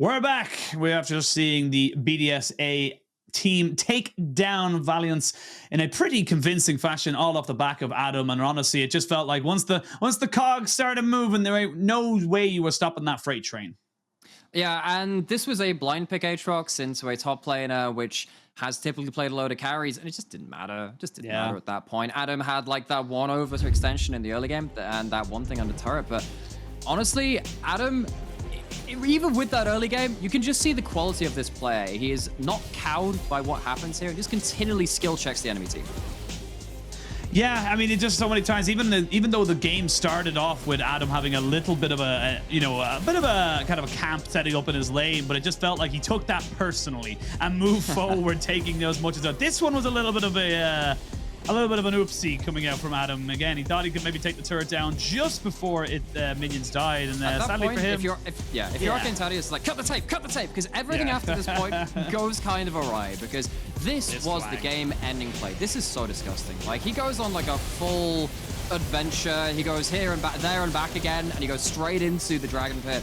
We're back. We're after just seeing the BDSA team take down Valiance in a pretty convincing fashion, all off the back of Adam. And honestly, it just felt like once the cogs started moving, there ain't no way you were stopping that freight train. Yeah, and this was a blind pick Aatrox into a top laner, which has typically played a load of carries, and it just didn't matter. Just didn't matter at that point. Adam had like that one over to extension in the early game and that one thing on the turret, but honestly, Adam, even with that early game, you can just see the quality of this player. He is not cowed by what happens here. He just continually skill checks the enemy team. Yeah, I mean, it just so many times, even though the game started off with Adam having a little bit of a kind of a camp setting up in his lane, but it just felt like he took that personally and moved forward, taking as much as that. This one was a little bit of an oopsie coming out from Adam. Again, he thought he could maybe take the turret down just before minions died, and sadly point, for him, if you're Arcane Taddy, it's like cut the tape, because everything after this point goes kind of awry, because this was the game-ending play. This is so disgusting. Like, he goes on like a full adventure. He goes here and back, there and back again, and he goes straight into the Dragon Pit.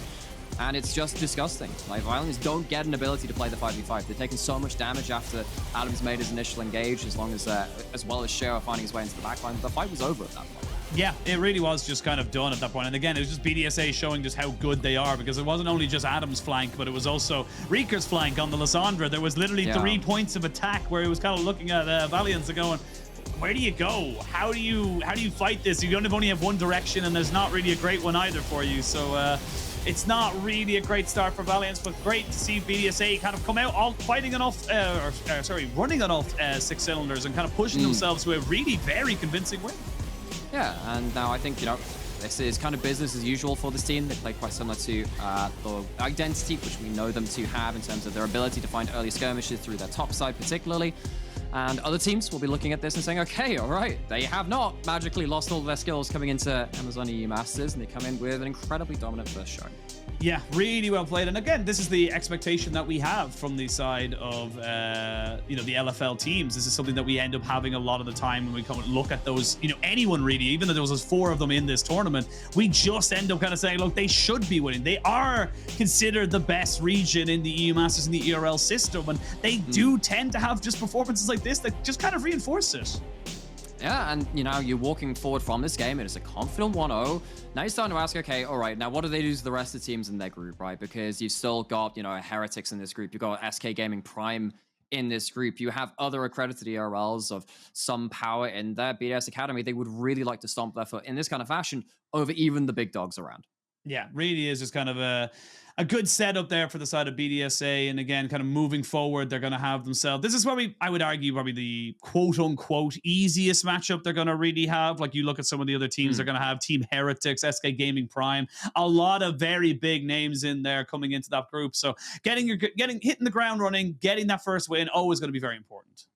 And it's just disgusting. Like, Violins don't get an ability to play the 5v5. They're taking so much damage after Adam's made his initial engage, as well as Sheo finding his way into the backline. The fight was over at that point. Yeah, it really was just kind of done at that point. And again, it was just BDSA showing just how good they are, because it wasn't only just Adam's flank, but it was also Rieker's flank on the Lissandra. There was literally 3 points of attack where he was kind of looking at Valiance and going, where do you go? How do you fight this? You only have one direction, and there's not really a great one either for you. So it's not really a great start for Valiance, but great to see BDSA kind of come out all fighting on running on all 6 cylinders and kind of pushing themselves to a really very convincing win. Yeah, and now I think, this is kind of business as usual for this team. They play quite similar to the identity, which we know them to have in terms of their ability to find early skirmishes through their top side particularly. And other teams will be looking at this and saying, okay, all right, they have not magically lost all of their skills coming into Amazon EU Masters, and they come in with an incredibly dominant first show. Yeah, really well played. And again, this is the expectation that we have from the side of, the LFL teams. This is something that we end up having a lot of the time when we come and look at those, anyone really, even though there was 4 of them in this tournament, we just end up kind of saying, look, they should be winning. They are considered the best region in the EU Masters and the ERL system. And they do tend to have just performances like this that just kind of reinforce it. Yeah, and you're walking forward from this game. It is a confident 1-0. Now you're starting to ask, okay, all right, now what do they do to the rest of the teams in their group, right? Because you've still got, Heretics in this group. You've got SK Gaming Prime in this group. You have other accredited ERLs of some power in their BDS Academy. They would really like to stomp their foot in this kind of fashion over even the big dogs around. Yeah, really is just kind of a good setup there for the side of BDSA. And again, kind of moving forward, they're going to have themselves. This is probably, I would argue, probably the quote unquote easiest matchup they're going to really have. Like, you look at some of the other teams, they're going to have Team Heretics, SK Gaming Prime, a lot of very big names in there coming into that group. So hitting the ground running, getting that first win, always going to be very important.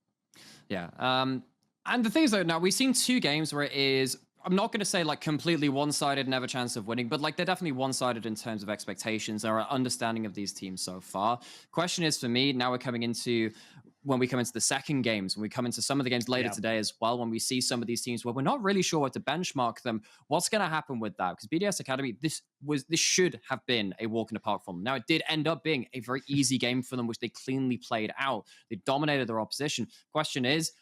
Yeah. And the thing is, though, now we've seen 2 games where it is, I'm not going to say like completely one-sided, never chance of winning, but like they're definitely one-sided in terms of expectations. Our understanding of these teams so far. Question is, for me, now when we come into the second games, when we come into some of the games later today as well, when we see some of these teams where we're not really sure what to benchmark them, what's going to happen with that? Because BDS Academy, this should have been a walk in the park for them. Now, it did end up being a very easy game for them, which they cleanly played out. They dominated their opposition. Question is,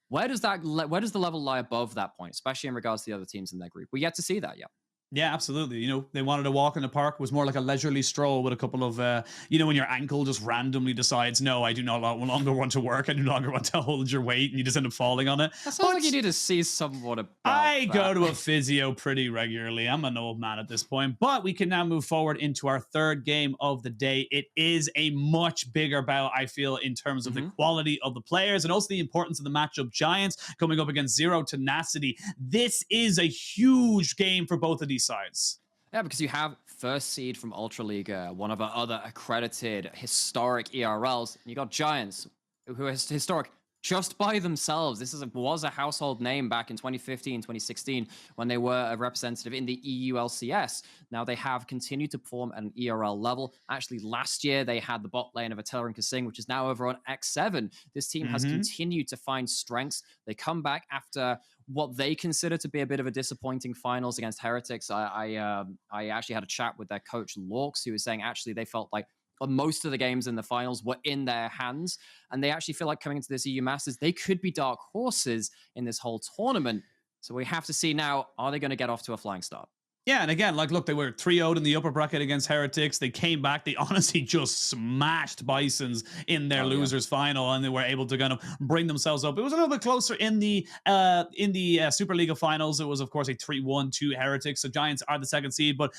where does the level lie above that point, especially in regards to the other teams in their group? We yet to see that yet. Yeah, absolutely. They wanted to walk in the park. It was more like a leisurely stroll with a couple of, when your ankle just randomly decides, no, I do no longer want to work. I no longer want to hold your weight, and you just end up falling on it. That sounds like you need to see somewhat about I go to a physio pretty regularly. I'm an old man at this point, but we can now move forward into our third game of the day. It is a much bigger bout, I feel, in terms of the quality of the players and also the importance of the matchup. Giants coming up against Zero Tenacity. This is a huge game for both of these sides. Yeah, because you have first seed from Ultra League, one of our other accredited historic ERLs. And you got Giants, who are historic just by themselves. This was a household name back in 2015, 2016, when they were a representative in the EU LCS. Now they have continued to perform at an ERL level. Actually, last year they had the bot lane of Atela and Kasing, which is now over on X7. This team has continued to find strengths. They come back after what they consider to be a bit of a disappointing finals against Heretics. I actually had a chat with their coach, Lorks, who was saying actually they felt like most of the games in the finals were in their hands, and they actually feel like coming into this EU Masters, they could be dark horses in this whole tournament. So we have to see now, are they going to get off to a flying start? Yeah, and again, like, look, they were 3-0'd in the upper bracket against Heretics. They came back. They honestly just smashed Bisons in their losers final, and they were able to kind of bring themselves up. It was a little bit closer in the Superliga finals. It was, of course, a 3-1 to Heretics. So Giants are the second seed, but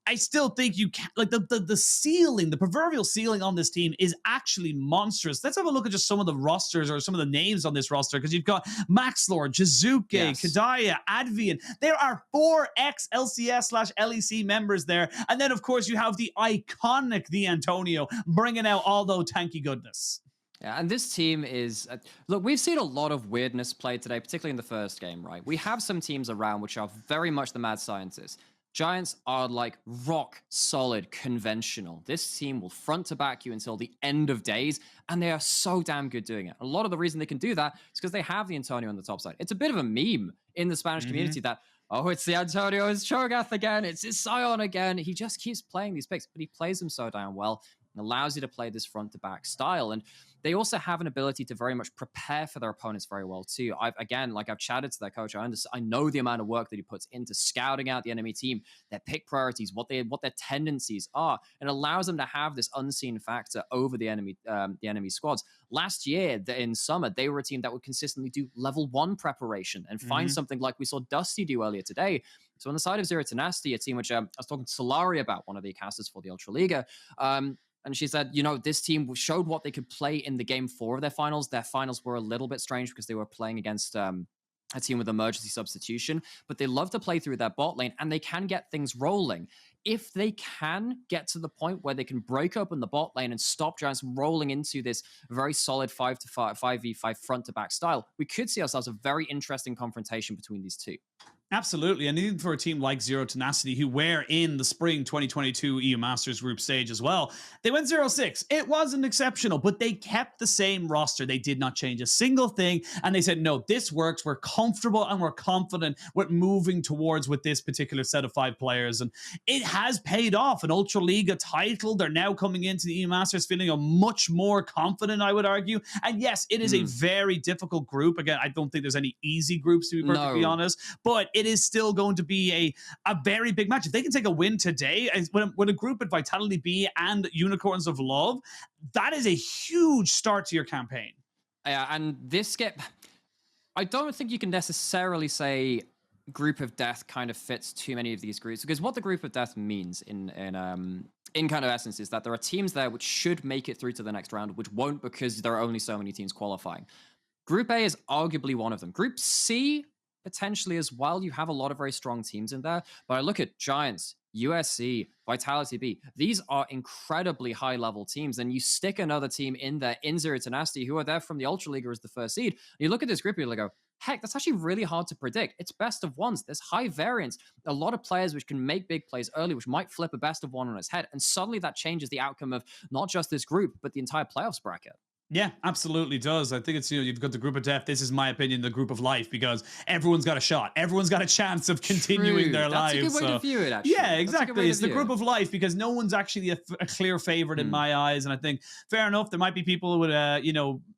I still think you can, like, the ceiling, the proverbial ceiling on this team is actually monstrous. Let's have a look at just some of the rosters or some of the names on this roster, because you've got Maxlore, Jiizuke, Keduii, Advienne. There are 4 ex-LCS/LEC members there. And then, of course, you have the iconic The Antonio bringing out all the tanky goodness. Yeah, and this team is... look, we've seen a lot of weirdness played today, particularly in the first game, right? We have some teams around which are very much the mad scientists. Giants are like rock solid conventional. This team will front to back you until the end of days, and they are so damn good doing it. A lot of the reason they can do that is because they have the Antonio on the top side. It's a bit of a meme in the Spanish community that, oh, it's the Antonio, it's Cho'Gath again, it's his Sion again. He just keeps playing these picks, but he plays them so damn well and allows you to play this front to back style. And they also have an ability to very much prepare for their opponents very well too. I've chatted to their coach. I know the amount of work that he puts into scouting out the enemy team, their pick priorities, what their tendencies are, and allows them to have this unseen factor over the enemy squads. Last year in summer, they were a team that would consistently do level 1 preparation and find something like we saw Dusty do earlier today. So on the side of Zero Tenacity, a team which I was talking to Solari about, one of the casters for the Ultraliga, and she said, you know, this team showed what they could play in the game 4 of their finals. Their finals were a little bit strange because they were playing against a team with emergency substitution, but they love to play through their bot lane, and they can get things rolling. If they can get to the point where they can break open the bot lane and stop Giants rolling into this very solid 5v5 front to back style, we could see ourselves a very interesting confrontation between these two. Absolutely, and even for a team like Zero Tenacity, who were in the spring 2022 EU Masters group stage as well, they went 0-6. It wasn't exceptional, but they kept the same roster. They did not change a single thing, and they said, no, this works. We're comfortable and we're confident with moving towards with this particular set of 5 players, and it has paid off. An Ultraliga title. They're now coming into the EU Masters feeling a much more confident, I would argue. And yes, it is a very difficult group. Again, I don't think there's any easy groups, to be perfectly honest, but it is still going to be a very big match. If they can take a win today, with a group at Vitality B and Unicorns of Love, that is a huge start to your campaign. Yeah, and I don't think you can necessarily say Group of Death kind of fits too many of these groups, because what the Group of Death means in kind of essence is that there are teams there which should make it through to the next round, which won't, because there are only so many teams qualifying. Group A is arguably one of them. Group C, potentially as well. You have a lot of very strong teams in there, but I look at Giants, USC, Vitality B. These are incredibly high-level teams, and you stick another team in there, in Zero Tenacity, who are there from the Ultraliga as the first seed. And you look at this group, you're like, go, heck, that's actually really hard to predict. It's best of ones. There's high variance. A lot of players which can make big plays early, which might flip a best of one on its head, and suddenly that changes the outcome of not just this group, but the entire playoffs bracket. Yeah, absolutely does. I think it's, you've got the Group of Death. This is my opinion, the Group of Life, because everyone's got a shot. Everyone's got a chance of continuing their lives. That's a good way to view it, actually. Yeah, exactly. It's the Group of Life, because no one's actually a clear favorite in my eyes. And I think, fair enough, there might be people with,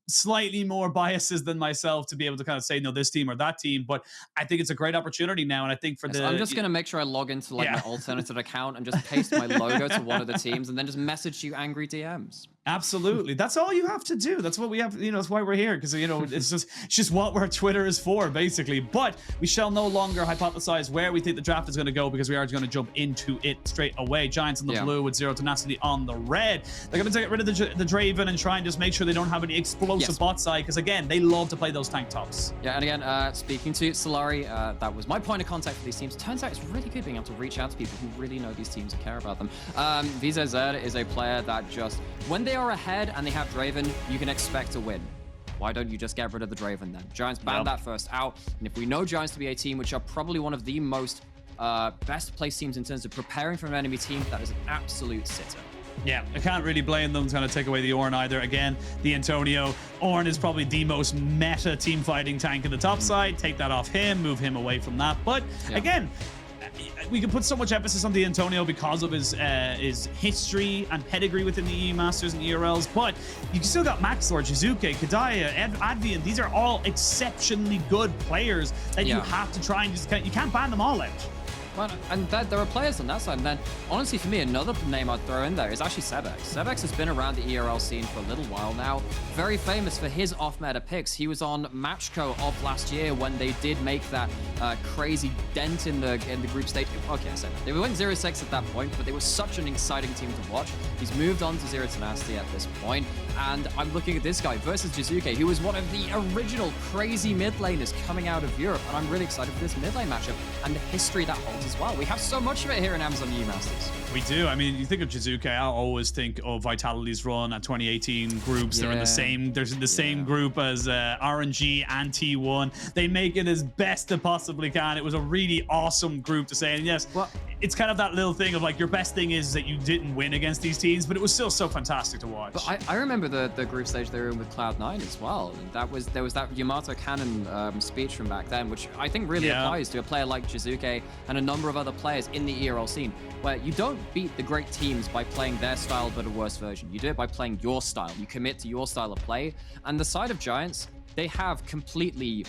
slightly more biases than myself to be able to kind of say, no, this team or that team. But I think it's a great opportunity now. And I think I'm just going to make sure I log into my alternative account and just paste my logo to one of the teams and then just message you angry DMs. Absolutely. That's all you have to do. That's what we have, that's why we're here, because, it's just what our Twitter is for, basically. But we shall no longer hypothesize where we think the draft is going to go, because we are going to jump into it straight away. Giants in the blue with Zero Tenacity on the red. They're going to get rid of the Draven and try and just make sure they don't have any explosive bot side, because, again, they love to play those tank tops. Yeah, and again, speaking to Solari, that was my point of contact for these teams. Turns out it's really good being able to reach out to people who really know these teams and care about them. VZZ is a player that just, when they are ahead and they have Draven, you can expect to win. Why don't you just get rid of the Draven then? Giants banned that first out, and if we know Giants to be a team which are probably one of the most best placed teams in terms of preparing for an enemy team, that is an absolute sitter. Yeah, I can't really blame them trying to take away the Ornn either. Again, the Antonio. Ornn is probably the most meta team fighting tank in the top side. Take that off him, move him away from that. But again, we can put so much emphasis on the Antonio because of his history and pedigree within the EU Masters and ERLs, but you still got Maxlore, Jiizuke, Keduii, Advienne. These are all exceptionally good players that you have to try and you can't ban them all out. Well, and there are players on that side. And then, honestly, for me, another name I'd throw in there is actually Sebekx. Sebekx has been around the ERL scene for a little while now. Very famous for his off-meta picks. He was on Matchco of last year when they did make that crazy dent in the group stage. Okay, I said that. They went 0-6 at that point, but they were such an exciting team to watch. He's moved on to Zero Tenacity at this point, and I'm looking at this guy versus Jiizuke, who was one of the original crazy mid laners coming out of Europe, and I'm really excited for this mid lane matchup and the history that holds as well. We have so much of it here in Amazon EU Masters. We do. I mean, you think of Jiizuke, I always think of Vitality's run at 2018 groups. They're in the same. There's the same group as RNG and T1. They make it as best they possibly can. It was a really awesome group to say. And yes, it's kind of that little thing of like your best thing is that you didn't win against these teams, but it was still so fantastic to watch. But I remember the group stage they were in with Cloud9 as well. There was that Yamato Cannon speech from back then, which I think really applies to a player like Jiizuke and a number of other players in the ERL scene, where you don't beat the great teams by playing their style but a worse version. You do it by playing your style. You commit to your style of play. And the side of Giants, they have completely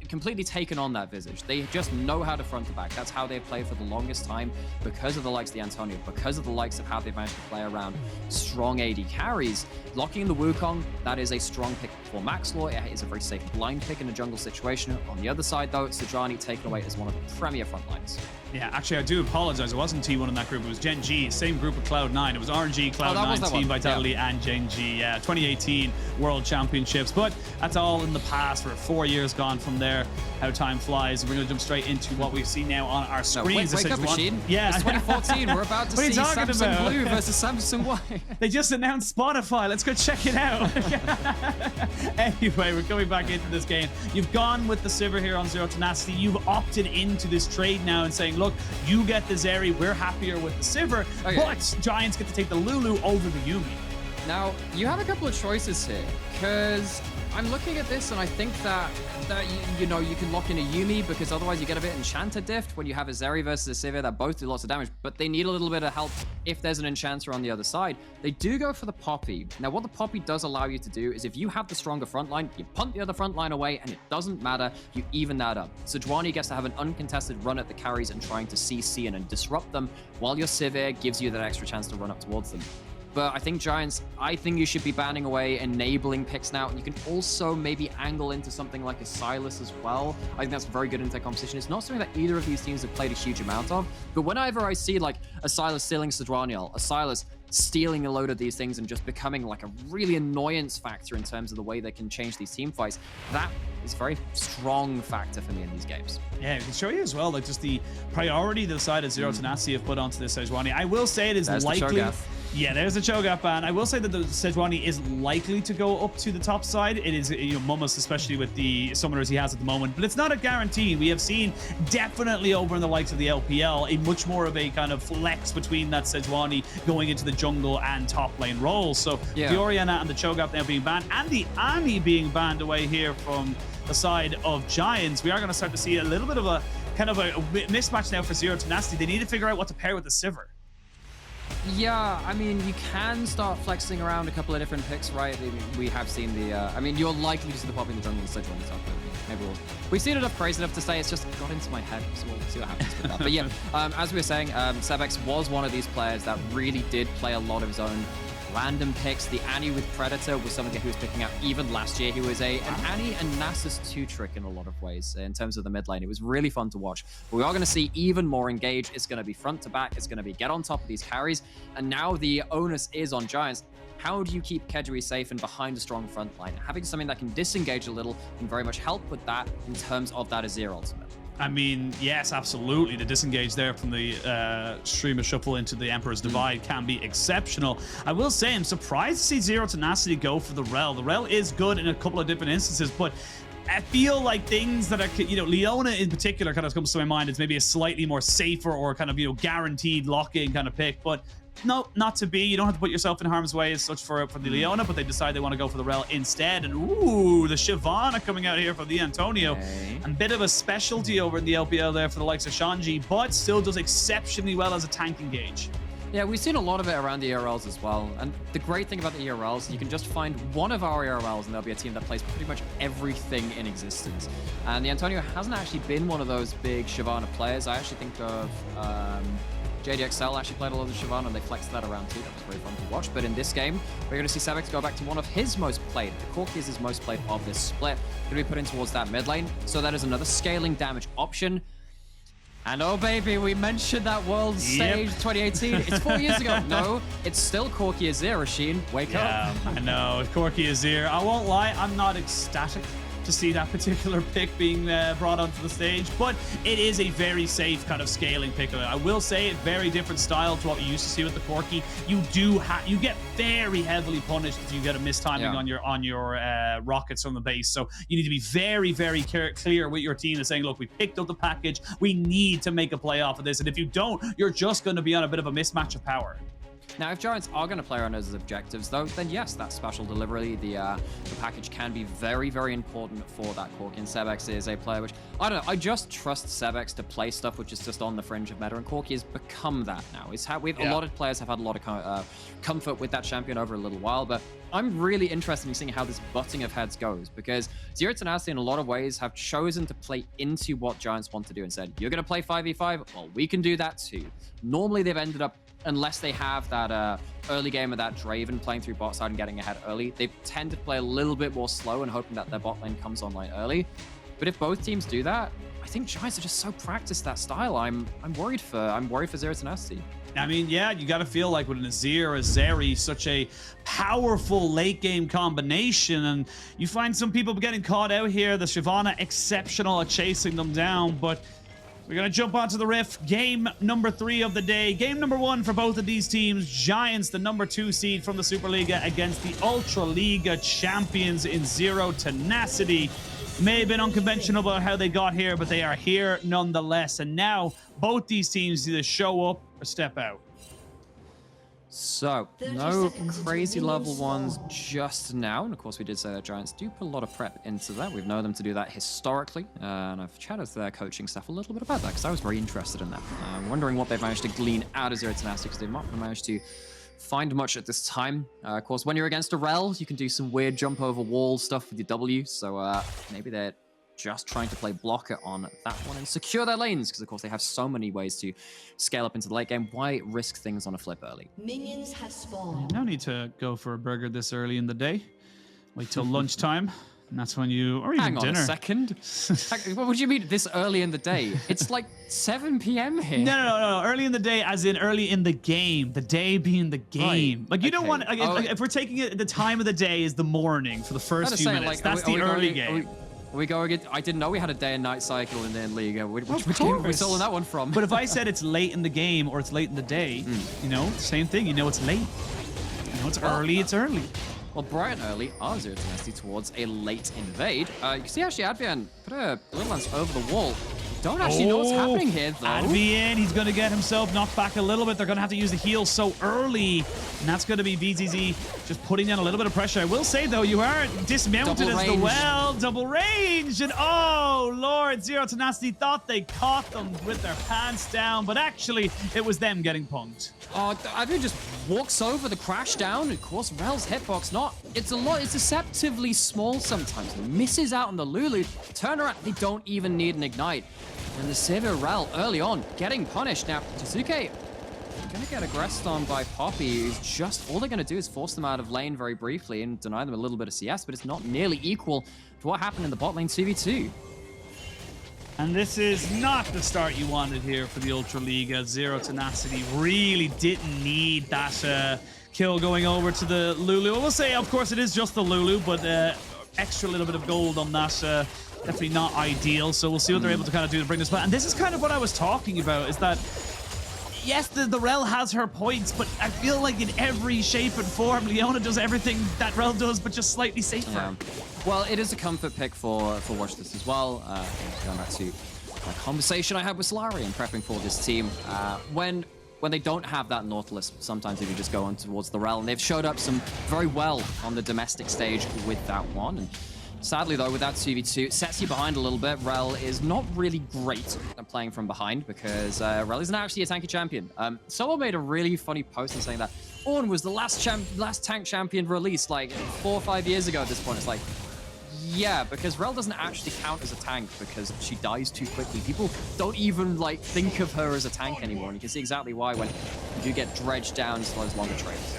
completely taken on that visage. They just know how to front to back. That's how they play for the longest time, because of the likes of the Antonio, because of the likes of how they've managed to play around strong AD carries. Locking in the Wukong, that is a strong pick for Maxlore. It is a very safe blind pick in a jungle situation. On the other side, though, Sejuani taken away as one of the premier front lines. Yeah, actually, I do apologize. It wasn't T1 in that group. It was Gen G, same group of Cloud9. It was RNG, Cloud9, Team Vitality, and Gen G. Yeah, 2018 World Championships. But that's all in the past. We're 4 years gone from there. How time flies. We're going to jump straight into what we see now on our screens. No, wake up, machine. Yeah. It's 2014. We're about to see Samsung Blue versus Samsung White. They just announced Spotify. Let's go check it out. Anyway, we're coming back into this game. You've gone with the Sivir here on Zero Tenacity. You've opted into this trade now and saying, look, you get the Zeri. We're happier with the Sivir. Okay. But Giants get to take the Lulu over the Yuumi. Now, you have a couple of choices here, because I'm looking at this and I think that you know, you can lock in a Yuumi, because otherwise you get a bit Enchanter Dift when you have a Zeri versus a Sivir that both do lots of damage, but they need a little bit of help if there's an Enchanter on the other side. They do go for the Poppy. Now, what the Poppy does allow you to do is if you have the stronger front line, you punt the other front line away and it doesn't matter, you even that up. Sejuani gets to have an uncontested run at the carries and trying to CC and disrupt them, while your Sivir gives you that extra chance to run up towards them. But I think Giants, I think you should be banning away enabling picks now. And you can also maybe angle into something like a Sylas as well. I think that's very good in tech competition. It's not something that either of these teams have played a huge amount of. But whenever I see like a Sylas stealing Sejuani, a Sylas stealing a load of these things and just becoming like a really annoyance factor in terms of the way they can change these team fights, that is a very strong factor for me in these games. Yeah, it can show you as well, like just the priority the side of Zero Tenacity have put onto this Sejuani. I will say it is likely. Yeah, there's a Cho'Gath ban. I will say that the Sejuani is likely to go up to the top side. It is, you know, Momus, especially with the summoners he has at the moment, but it's not a guarantee. We have seen definitely over in the likes of the LPL a much more of a kind of flex between that Sejuani going into the jungle and top lane roles. So the Orianna and the Cho'Gath now being banned, and the Annie being banned away here from the side of Giants, we are going to start to see a little bit of a kind of a mismatch now for Zero Tenacity. They need to figure out what to pair with the Sivir. Yeah, I mean, you can start flexing around a couple of different picks, right? We have seen the, I mean, you're likely to see the Poppy in the jungle and Sejuani top, but maybe we've seen enough crazy enough to say it's just got into my head, so we'll see what happens with that. But yeah, as we were saying, Sebekx was one of these players that really did play a lot of his own random picks. The Annie with Predator was something that he was picking out even last year. He was an Annie and Nasus 2-trick in a lot of ways in terms of the mid lane. It was really fun to watch. But we are going to see even more engage. It's going to be front to back. It's going to be get on top of these carries. And now the onus is on Giants. How do you keep Keduii safe and behind a strong front line? Having something that can disengage a little can very much help with that in terms of that Azir ultimate. I mean, yes, absolutely. The disengage there from the Streamer Shuffle into the Emperor's Divide can be exceptional. I will say, I'm surprised to see Zero Tenacity go for the Rell. The Rell is good in a couple of different instances, but I feel like things that are, you know, Leona in particular kind of comes to my mind as maybe a slightly more safer or kind of, you know, guaranteed lock-in kind of pick. But no, not to be. You don't have to put yourself in harm's way as such for the Leona, but they decide they want to go for the Rell instead. And ooh, the Shyvana coming out here from the Antonio. Okay. And bit of a specialty over in the LPL there for the likes of Shanji, but still does exceptionally well as a tank engage. Yeah, we've seen a lot of it around the ERLs as well. And the great thing about the ERLs is you can just find one of our ERLs and there'll be a team that plays pretty much everything in existence. And the Antonio hasn't actually been one of those big Shyvana players. I actually think of JDXL actually played a lot of Shyvana and they flexed that around too. That was very fun to watch. But in this game, we're going to see Sebekx go back to one of his most played. The Corki is his most played of this split. Going to be put in towards that mid lane. So that is another scaling damage option. And oh baby, we mentioned that World Stage 2018. It's 4 years ago. No, it's still Corki Azir, Rasheen. Wake up. I know, Corki Azir. I won't lie, I'm not ecstatic to see that particular pick being brought onto the stage, but it is a very safe kind of scaling pick. I will say it very different style to what we used to see with the Corki. You get very heavily punished if you get a mistiming on your rockets from the base. So you need to be very, very clear with your team and saying, look, we picked up the package. We need to make a play off of this. And if you don't, you're just going to be on a bit of a mismatch of power. Now, if Giants are going to play on those objectives, though, then yes, that special delivery, the package can be very, very important for that Corki. And Sebekx is a player which, I don't know, I just trust Sebekx to play stuff which is just on the fringe of meta, and Corki has become that now. It's how a lot of players have had a lot of comfort with that champion over a little while, but I'm really interested in seeing how this butting of heads goes, because Zero Tenacity in a lot of ways have chosen to play into what Giants want to do and said, you're going to play 5v5? Well, we can do that too. Normally, they've ended up, unless they have that early game of that Draven playing through bot side and getting ahead early, they tend to play a little bit more slow and hoping that their bot lane comes online early. But if both teams do that, I think Giants are just so practiced that style. I'm worried for Zero Tenacity. I mean, yeah, you got to feel like with an Azir or a Zeri, such a powerful late game combination, and you find some people getting caught out here. The Shyvana exceptional at chasing them down, but we're going to jump onto the Rift. Game number 3 of the day. Game number 1 for both of these teams. Giants, the number 2 seed from the Superliga, against the Ultra Liga champions in Zero Tenacity. May have been unconventional about how they got here, but they are here nonetheless. And now both these teams either show up or step out. So, no crazy level ones just now. And of course, we did say that Giants do put a lot of prep into that. We've known them to do that historically. And I've chatted to their coaching staff a little bit about that because I was very interested in that. I'm wondering what they've managed to glean out of Zero Tenacity because they've not managed to find much at this time. Of course, when you're against a Rell, you can do some weird jump over wall stuff with your W. So maybe they're just trying to play blocker on that one and secure their lanes, because of course they have so many ways to scale up into the late game. Why risk things on a flip early? Minions have spawned. No need to go for a burger this early in the day. Wait till lunchtime, and that's when you, or even Hang on dinner. a second. What would you mean this early in the day? It's like 7 p.m. here. No. Early in the day, as in early in the game. The day being the game. Right. Like, you don't Okay. want, like, if we're taking it, the time of the day is the morning for the first few minutes. Like, That's the early game. Are we going? I didn't know we had a day and night cycle in the league. Which Of game are we course. stolen that one from? But if I said it's late in the game or it's late in the day, you know, same thing. You know it's late. You know it's early, it's early. Well, bright and early are Zero Tenacity towards a late invade. You can see actually Advienne put a little lance over the wall. Don't actually know what's happening here, though. Advienne, he's going to get himself knocked back a little bit. They're going to have to use the heal so early. And that's going to be VZZ just putting down a little bit of pressure. I will say, though, you are dismounted Double as range. well. Double range. And oh, Lord, Zero Tenacity thought they caught them with their pants down. But actually, it was them getting punked. Oh, Advienne just walks over the crash down. Of course, Rell's hitbox not. It's deceptively small sometimes. He misses out on the Lulu. Turn around. They don't even need an ignite. And the Sivir Rell early on getting punished. Now, Jiizuke gonna get aggressed on by Poppy, who's just, all they're gonna do is force them out of lane very briefly and deny them a little bit of CS, but it's not nearly equal to what happened in the bot lane 2v2. And this is not the start you wanted here for the Ultra Liga. Zero Tenacity really didn't need that kill going over to the Lulu. I will say, of course, it is just the Lulu, but extra little bit of gold on that. Definitely not ideal. So we'll see what they're able to kind of do to bring this back. And this is kind of what I was talking about, is that yes, the Rell has her points, but I feel like in every shape and form, Leona does everything that Rell does, but just slightly safer. Yeah. Well, it is a comfort pick for Wojtus as well. Going back to a conversation I had with Solari and prepping for this team. When when they don't have that Nautilus, sometimes if you just go on towards the Rell, and they've showed up some very well on the domestic stage with that one. And sadly, though, with that 2v2, sets you behind a little bit. Rell is not really great at playing from behind because Rell isn't actually a tanky champion. Someone made a really funny post in saying that Ornn was the last tank champion released like 4 or 5 years ago at this point. It's like, yeah, because Rell doesn't actually count as a tank because she dies too quickly. People don't even like think of her as a tank anymore, and you can see exactly why when you do get dredged down into those longer trades.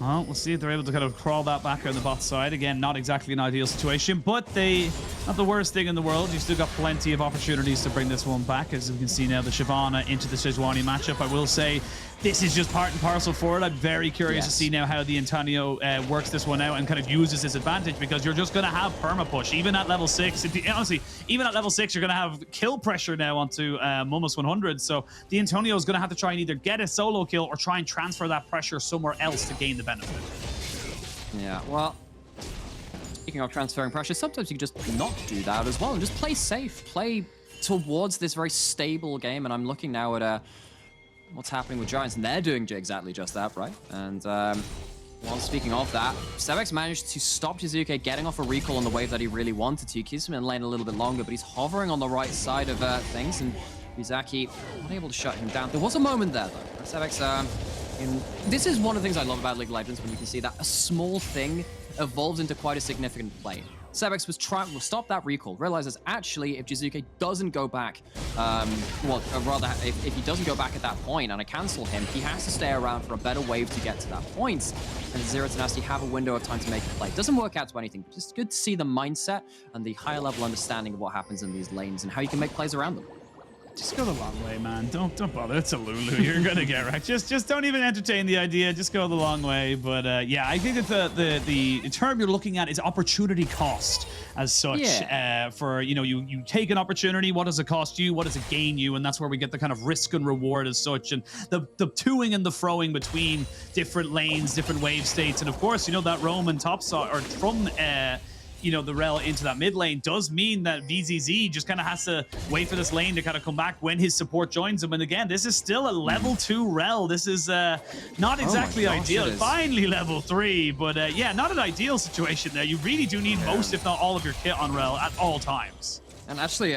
Well, we'll see if they're able to kind of crawl that back on the bot side. Again, not exactly an ideal situation, but not the worst thing in the world. You've still got plenty of opportunities to bring this one back. As we can see now, the Shyvana into the Sejuani matchup. I will say this is just part and parcel for it. I'm very curious to see now how the Antonio works this one out and kind of uses his advantage, because you're just going to have perma push. Even at level 6, honestly, even at level 6, you're going to have kill pressure now onto Momus 100. So the Antonio is going to have to try and either get a solo kill or try and transfer that pressure somewhere else to gain the benefit. Yeah, well, speaking of transferring pressure, sometimes you can just not do that as well and just play safe, play towards this very stable game. And I'm looking now at what's happening with Giants, and they're doing exactly just that, right? And well, speaking of that, Sebekx managed to stop Jiizuke getting off a recall on the wave that he really wanted to. Keeps him in lane a little bit longer, but he's hovering on the right side of things, and Ryuzaki not able to shut him down. There was a moment there, though. Sebekx, this is one of the things I love about League of Legends, when you can see that a small thing evolves into quite a significant play. Sebekx was trying to stop that recall, realizes actually if Jiizuke doesn't go back, if he doesn't go back at that point and I cancel him, he has to stay around for a better wave to get to that point. And Zero Tenacity have a window of time to make a play. It doesn't work out to anything, but it's good to see the mindset and the higher level understanding of what happens in these lanes and how you can make plays around them. Just go the long way, man. Don't bother. It's a Lulu. You're gonna get wrecked. Just don't even entertain the idea. Just go the long way. But yeah, I think that the term you're looking at is opportunity cost as such. Yeah. For you take an opportunity. What does it cost you? What does it gain you? And that's where we get the kind of risk and reward as such. And the toing and the froing between different lanes, different wave states, and of course that roam and top side or from the Rell into that mid lane does mean that VZZ just kind of has to wait for this lane to kind of come back when his support joins him. And again, this is still a level 2 Rell. This is not exactly ideal. Finally level 3, but yeah, not an ideal situation there. You really do need most, if not all, of your kit on Rell at all times. And actually,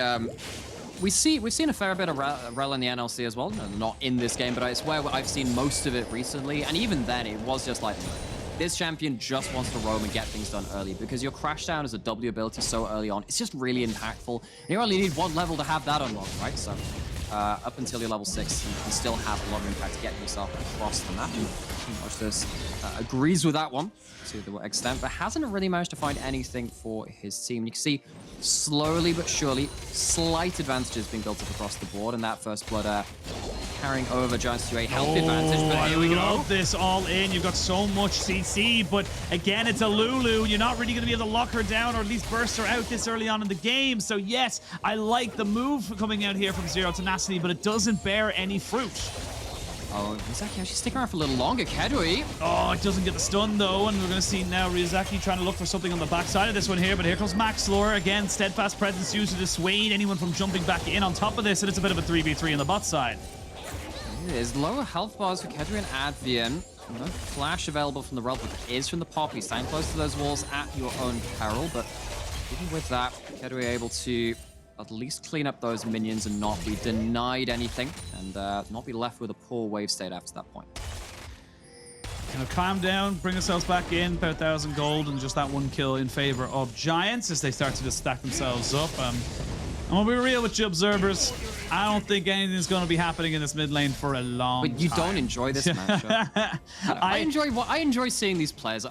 we've seen a fair bit of Rell in the NLC as well. Not in this game, but I swear I've seen most of it recently. And even then, it was just like, this champion just wants to roam and get things done early, because your crash down as a W ability so early on, it's just really impactful. And you only need one level to have that unlocked, right? So up until you're level 6, you can still have a lot of impact getting yourself across the map. Wojtus agrees with that one to the extent, but hasn't really managed to find anything for his team. You can see slowly but surely slight advantages being built up across the board, and that first blood carrying over Giants to a health advantage. But here we go. I love this all in. You've got so much CC, but again, it's a Lulu. You're not really going to be able to lock her down or at least burst her out this early on in the game. So yes, I like the move coming out here from Zero Tenacity, but it doesn't bear any fruit. Oh, Ryuzaki actually sticking around for a little longer. Keduii. Oh, it doesn't get the stun though, and we're going to see now Ryuzaki trying to look for something on the backside of this one here, but here comes Maxlore. Again, steadfast presence used to dissuade anyone from jumping back in on top of this, and it's a bit of a 3v3 on the bot side. There's lower health bars for Keduii and Advienne. No flash available from the Rell, but it is from the Poppy. Stand close to those walls at your own peril, but even with that, Keduii able to at least clean up those minions and not be denied anything, and not be left with a poor wave state after that point. Calm down, bring ourselves back in, about 1,000 gold, and just that one kill in favor of Giants as they start to just stack themselves up. And we'll be real with you observers, I don't think anything's going to be happening in this mid lane for a long time. But you don't enjoy this matchup. I enjoy seeing these players.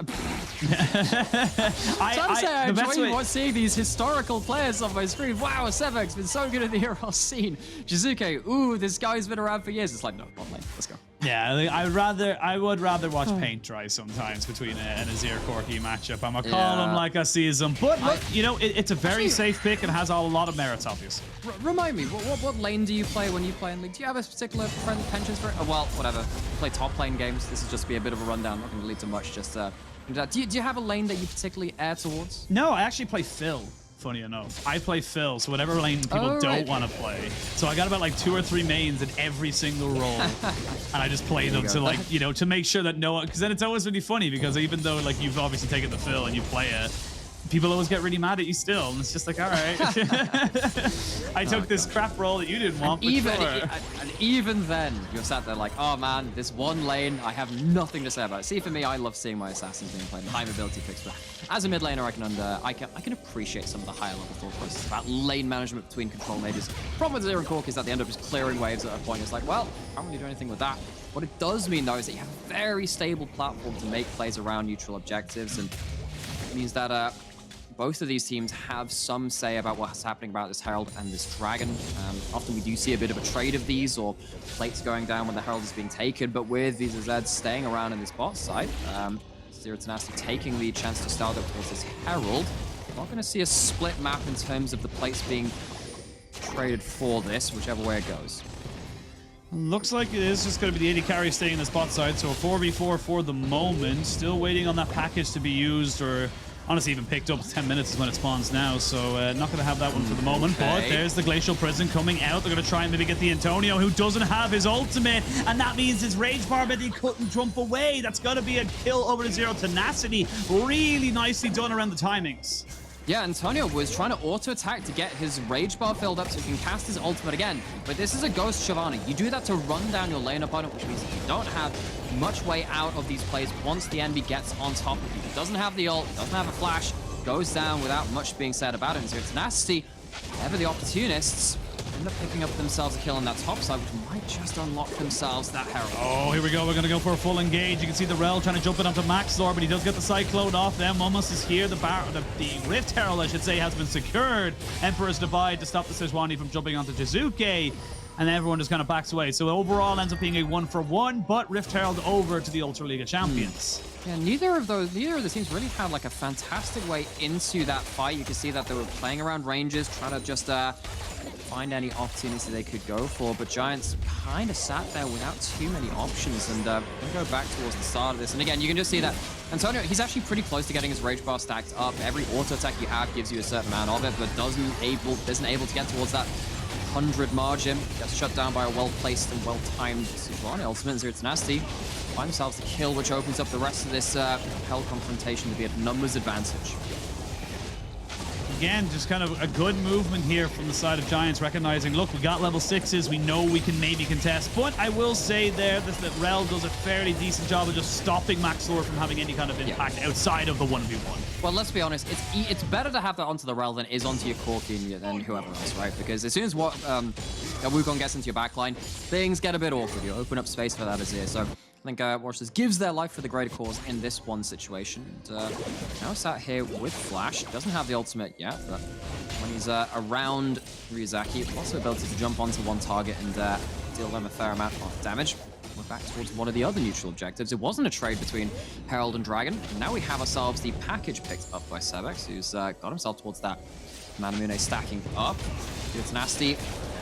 I enjoy seeing these historical players on my screen. Wow, Sebekx been so good in the hero scene. Jiizuke, ooh, this guy's been around for years. It's like, no, bot lane, let's go. Yeah, I would rather watch paint dry sometimes between an Azir Corki matchup. I'm gonna call him like I sees him, but look, it's a very safe pick and has a lot of merits, obviously. Remind me, what lane do you play when you play in League? Do you have a particular penchant for it? Oh, well, whatever. Play top lane games. This is just be a bit of a rundown. Not going to lead to much. Just do you have a lane that you particularly air towards? No, I actually play Phil. funny enough. I play Phil, so whatever lane people don't want to play. So I got about like 2 or 3 mains in every single role. And I just play them to like, you know, to make sure that no one, because then it's always really funny because even though like you've obviously taken the Phil and you play it, people always get really mad at you still, and it's just like, all right. I took this crap role that you didn't want. And even then, you're sat there like, oh man, this one lane, I have nothing to say about it. See, for me, I love seeing my assassins being played, high mobility picks, but as a mid laner, I can appreciate some of the higher level thought process about lane management between control mages. Problem with Zeri and Corki is that they end up just clearing waves at a point. It's like, well, can't really do anything with that. What it does mean, though, is that you have a very stable platform to make plays around neutral objectives, and it means that both of these teams have some say about what's happening about this Herald and this Dragon. Often we do see a bit of a trade of these or plates going down when the Herald is being taken, but with these Zeds staying around in this bot side, Tenacity taking the chance to start up towards this Herald. We're not going to see a split map in terms of the plates being traded for this, whichever way it goes. Looks like it is just going to be the AD carry staying in the spot side, so a 4v4 for the moment. Still waiting on that package to be used, or honestly even picked up. 10 minutes is when it spawns now, so not going to have that one for the moment. But there's the Glacial Prison coming out. They're going to try and maybe get the Antonio, who doesn't have his ultimate, and that means his Rage Bar, but he couldn't jump away. That's going to be a kill over to Zero Tenacity. Really nicely done around the timings. Yeah, Antonio was trying to auto-attack to get his Rage Bar filled up so he can cast his ultimate again. But this is a Ghost Shyvana. You do that to run down your lane opponent, which means you don't have much way out of these plays once the enemy gets on top of you. He doesn't have the ult, doesn't have a flash, goes down without much being said about it. And Zero Tenacity, ever the opportunists, end up picking up themselves a kill on that top side, which might just unlock themselves that Herald. Oh, here we go. We're going to go for a full engage. You can see the Rell trying to jump it onto Maxlore, but he does get the Cyclone off them. Almost is here. The Rift Herald, I should say, has been secured. Emperor's Divide to stop the Sejuani from jumping onto Jiizuke. And everyone just kind of backs away. So overall ends up being a 1-for-1, but Rift Herald over to the Ultra League of Champions. Yeah, neither of the teams really had like a fantastic way into that fight. You can see that they were playing around ranges, trying to just find any opportunity they could go for, but Giants kind of sat there without too many options, and going to go back towards the start of this. And again, you can just see that Antonio, he's actually pretty close to getting his Rage Bar stacked up. Every auto attack you have gives you a certain amount of it, but isn't able to get towards that 100 margin. Gets shut down by a well-placed and well-timed Sejuani ultimate. Zero Tenacity find themselves the kill, which opens up the rest of this Hell confrontation to be at numbers advantage. Again, just kind of a good movement here from the side of Giants, recognizing, look, we got level 6s, we know we can maybe contest, but I will say there that Rell does a fairly decent job of just stopping Maxlore from having any kind of impact outside of the 1v1. Well, let's be honest, it's better to have that onto the Rell than it is onto your Corki and whoever else, right? Because as soon as Wukong gets into your backline, things get a bit awkward. You open up space for that Azir, so I think Wojtus gives their life for the greater cause in this one situation. And now sat here with Flash. Doesn't have the ultimate yet, but when he's around Ryuzaki, lots of ability to jump onto one target and deal them a fair amount of damage. We're back towards one of the other neutral objectives. It wasn't a trade between Herald and Dragon. And now we have ourselves the package picked up by Sebekx, who's got himself towards that Manamune stacking up. Tenacity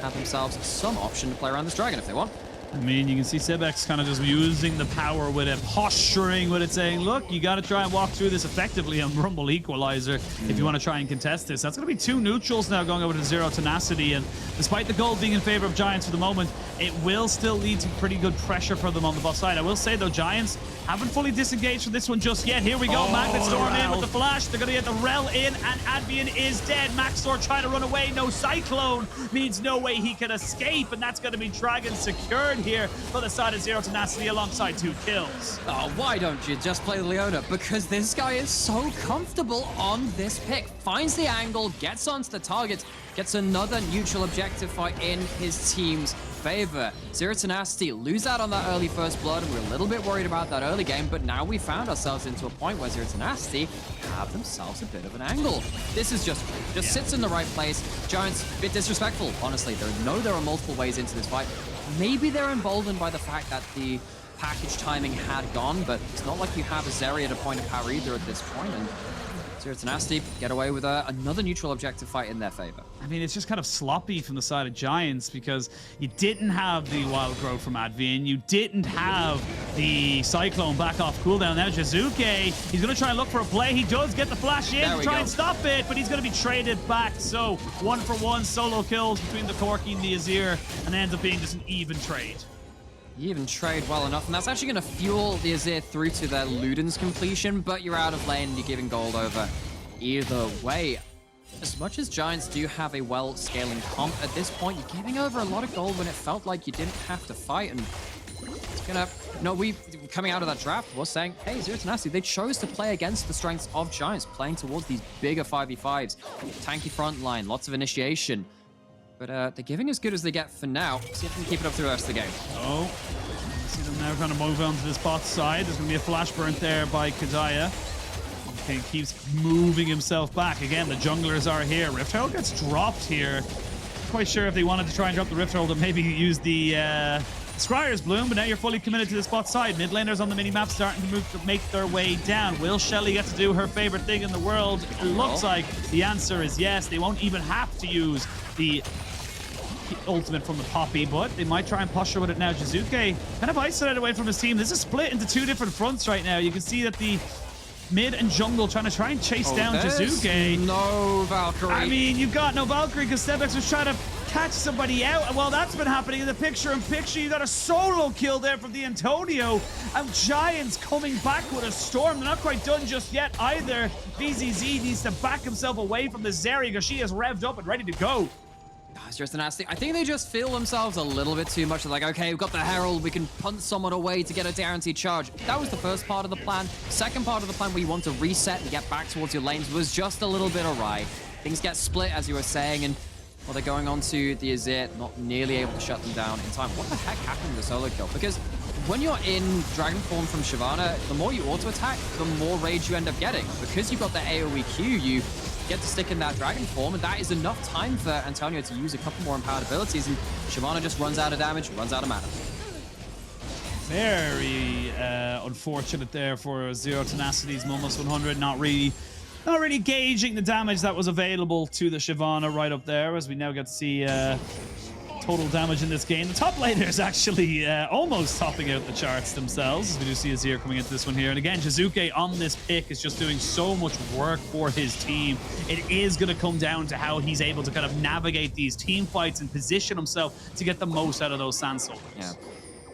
have themselves some option to play around this Dragon if they want. I mean, you can see Sebekx kind of just using the power with it, posturing with it, saying, look, you got to try and walk through this effectively on Rumble Equalizer if you want to try and contest this. That's going to be 2 neutrals now going over to Zero Tenacity, and despite the gold being in favor of Giants for the moment, it will still lead to pretty good pressure for them on the bot side. I will say, though, Giants haven't fully disengaged from this one just yet. Here we go, Magnet Storm in with the flash. They're going to get the Rell in, and Advienne is dead. Maxlore trying to run away. No Cyclone means no way he can escape, and that's going to be Dragon secured here for the side of Zero Tenacity alongside 2 kills. Oh, why don't you just play Leona? Because this guy is so comfortable on this pick. Finds the angle, gets onto the target, gets another neutral objective fight in his team's favor. Zero Tenacity lose out on that early first blood, and we're a little bit worried about that early game, but now we found ourselves into a point where Zero Tenacity have themselves a bit of an angle. This is just sits in the right place. Giants, a bit disrespectful, honestly. There are multiple ways into this fight. Maybe they're emboldened by the fact that the package timing had gone, but it's not like you have a Zeri at a point of power either at this point, and Zero Tenacity get away with another neutral objective fight in their favor. I mean, it's just kind of sloppy from the side of Giants because you didn't have the wild growth from Advienne. You didn't have the Cyclone back off cooldown. Now Jiizuke, he's going to try and look for a play. He does get the flash in to try and stop it, but he's going to be traded back. So 1-for-1 solo kills between the Corki and the Azir, and ends up being just an even trade. You even trade well enough, and that's actually going to fuel the Azir through to their Luden's completion, but you're out of lane and you're giving gold over. Either way, as much as Giants do have a well-scaling comp, at this point, you're giving over a lot of gold when it felt like you didn't have to fight, and it's gonna... No, we, coming out of that draft, was saying, hey, Zero Tenacity, they chose to play against the strengths of Giants, playing towards these bigger 5v5s, tanky front line, lots of initiation. But they're giving as good as they get for now. See if they can keep it up through the rest of the game. Oh, see them now trying to move on to this bot side. There's going to be a flash burnt there by Keduii. Okay, keeps moving himself back. Again, the junglers are here. Rift Herald gets dropped here. Not quite sure if they wanted to try and drop the Rift Herald or maybe use the Scryer's Bloom, but now you're fully committed to this bot side. Mid laners on the mini-map starting to make their way down. Will Shelly get to do her favorite thing in the world? It looks like the answer is yes. They won't even have to use the ultimate from the Poppy, but they might try and push her with it now. Jiizuke kind of isolated away from his team. This is split into two different fronts right now. You can see that the mid and jungle trying to chase down Jiizuke. No Valkyrie. I mean, you've got no Valkyrie because Sebekx was trying to catch somebody out. And while that's been happening in the picture-in-picture, you got a solo kill there from the Antonio. And Giants coming back with a storm. They're not quite done just yet either. BZZ needs to back himself away from the Zeri because she is revved up and ready to go. It's just nasty. I think they just feel themselves a little bit too much. They're like, okay, we've got the Herald. We can punt someone away to get a guaranteed charge. That was the first part of the plan. Second part of the plan where you want to reset and get back towards your lanes was just a little bit awry. Things get split, as you were saying, and well, they're going on to the Azir, not nearly able to shut them down in time. What the heck happened to the solo kill? Because when you're in Dragon Form from Shyvana, the more you auto-attack, the more rage you end up getting. Because you've got the AoE Q, you get to stick in that Dragon Form, and that is enough time for Antonio to use a couple more empowered abilities, and Shyvana just runs out of damage, runs out of mana. Very unfortunate there for Zero Tenacity's Momus 100. Not really gauging the damage that was available to the Shyvana right up there, as we now get to see total damage in this game. The top laner is actually almost topping out the charts themselves, as we do see Azir coming into this one here. And again, Jiizuke on this pick is just doing so much work for his team. It is going to come down to how he's able to kind of navigate these team fights and position himself to get the most out of those Sand Soldiers. Yeah.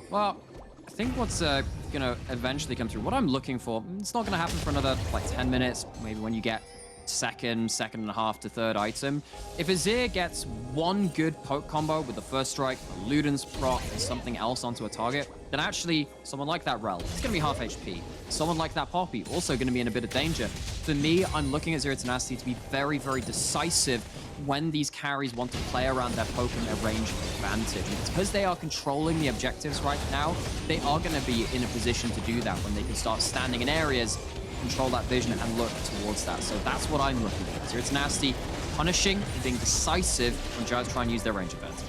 Well, I think what's going to eventually come through, what I'm looking for, it's not going to happen for another like 10 minutes, maybe when you get second and a half to third item. If Azir gets one good poke combo with the first strike, a Luden's proc, and something else onto a target, then actually someone like that Rell, it's going to be half HP. Someone like that Poppy, also going to be in a bit of danger. For me, I'm looking at Zero Tenacity to be very, very decisive when these carries want to play around their poke and their range advantage. And it's because they are controlling the objectives right now, they are going to be in a position to do that when they can start standing in areas, control that vision and look towards that. So that's what I'm looking for. Zero Tenacity punishing and being decisive when Giants try and use their range advantage.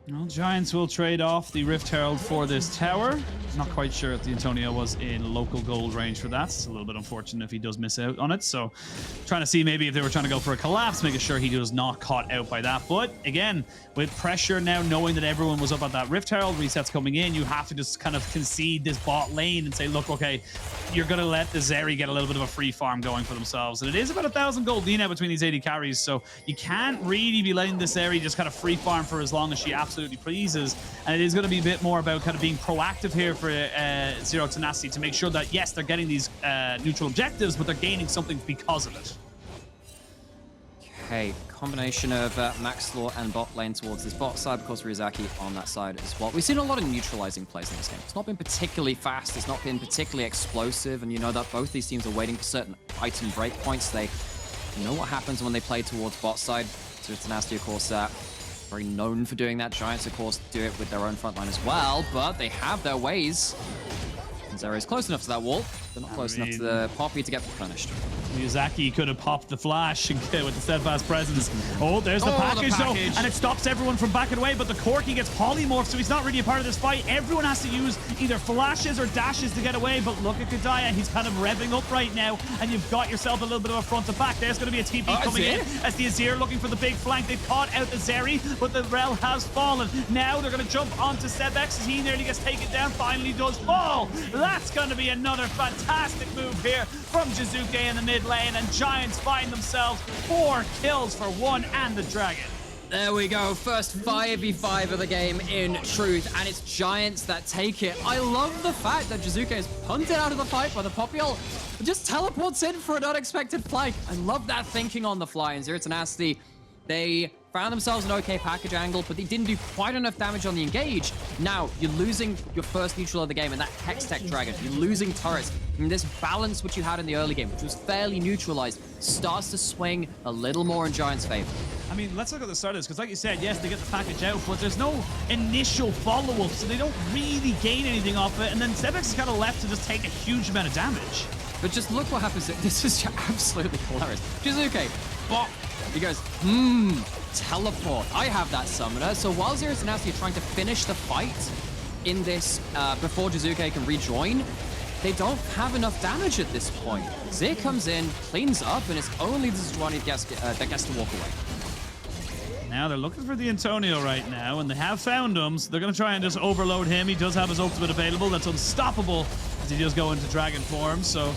Well, Giants will trade off the Rift Herald for this tower. Not quite sure if the Antonio was in local gold range for that. It's a little bit unfortunate if he does miss out on it. So trying to see maybe if they were trying to go for a collapse, making sure he was not caught out by that. But again, with pressure now, knowing that everyone was up at that Rift Herald, resets coming in, you have to just kind of concede this bot lane and say, look, okay, you're going to let the Zeri get a little bit of a free farm going for themselves. And it is about 1,000 gold now between these 80 carries. So you can't really be letting this Zeri just kind of free farm for as long as she absolutely pleases. And it is going to be a bit more about kind of being proactive here for Zero Tenacity to make sure that, yes, they're getting these neutral objectives, but they're gaining something because of it. Okay, combination of Maxlore and bot lane towards this bot side, of course Ryuzaki on that side as well. We've seen a lot of neutralizing plays in this game. It's not been particularly fast, it's not been particularly explosive, and you know that both these teams are waiting for certain item breakpoints. They know what happens when they play towards bot side. Zero Tenacity, of course, very known for doing that. Giants, of course, do it with their own front line as well, but they have their ways. Zeri is close enough to that wall, but not close enough to the Poppy to get punished. Ryuzaki could have popped the flash with the steadfast presence. Oh, there's the package though, and it stops everyone from backing away, but the Corki gets polymorphed, so he's not really a part of this fight. Everyone has to use either flashes or dashes to get away, but look at Keduii, he's kind of revving up right now, and you've got yourself a little bit of a front to back. There's going to be a TP coming in as the Azir looking for the big flank. They've caught out the Zeri, but the Rell has fallen. Now they're going to jump onto Sebekx as he nearly gets taken down, finally does fall. That's going to be another fantastic move here from Jiizuke in the mid lane, and Giants find themselves 4 kills for 1 and the Dragon. There we go, first 5v5 of the game in truth, and it's Giants that take it. I love the fact that Jiizuke is punted out of the fight by the Poppy ult, just teleports in for an unexpected flank. I love that thinking on the fly, and Zero Tenacity, they found themselves an okay package angle, but they didn't do quite enough damage on the engage. Now, you're losing your first neutral of the game, and that Hextech Dragon. You're losing turrets. And this balance which you had in the early game, which was fairly neutralized, starts to swing a little more in Giants' favor. I mean, let's look at the start of this, because like you said, yes, they get the package out, but there's no initial follow-up, so they don't really gain anything off it, and then Sebekx is kind of left to just take a huge amount of damage. But just look what happens. This is absolutely hilarious. Jiizuke, bop. He goes, teleport. I have that summoner. So while Zero Tenacity are trying to finish the fight in this before Jiizuke can rejoin, they don't have enough damage at this point. Zeri comes in, cleans up, and it's only the Sejuani that gets to walk away. Now they're looking for the Antonio right now, and they have found him, so they're going to try and just overload him. He does have his ultimate available. That's unstoppable as he does go into dragon form, so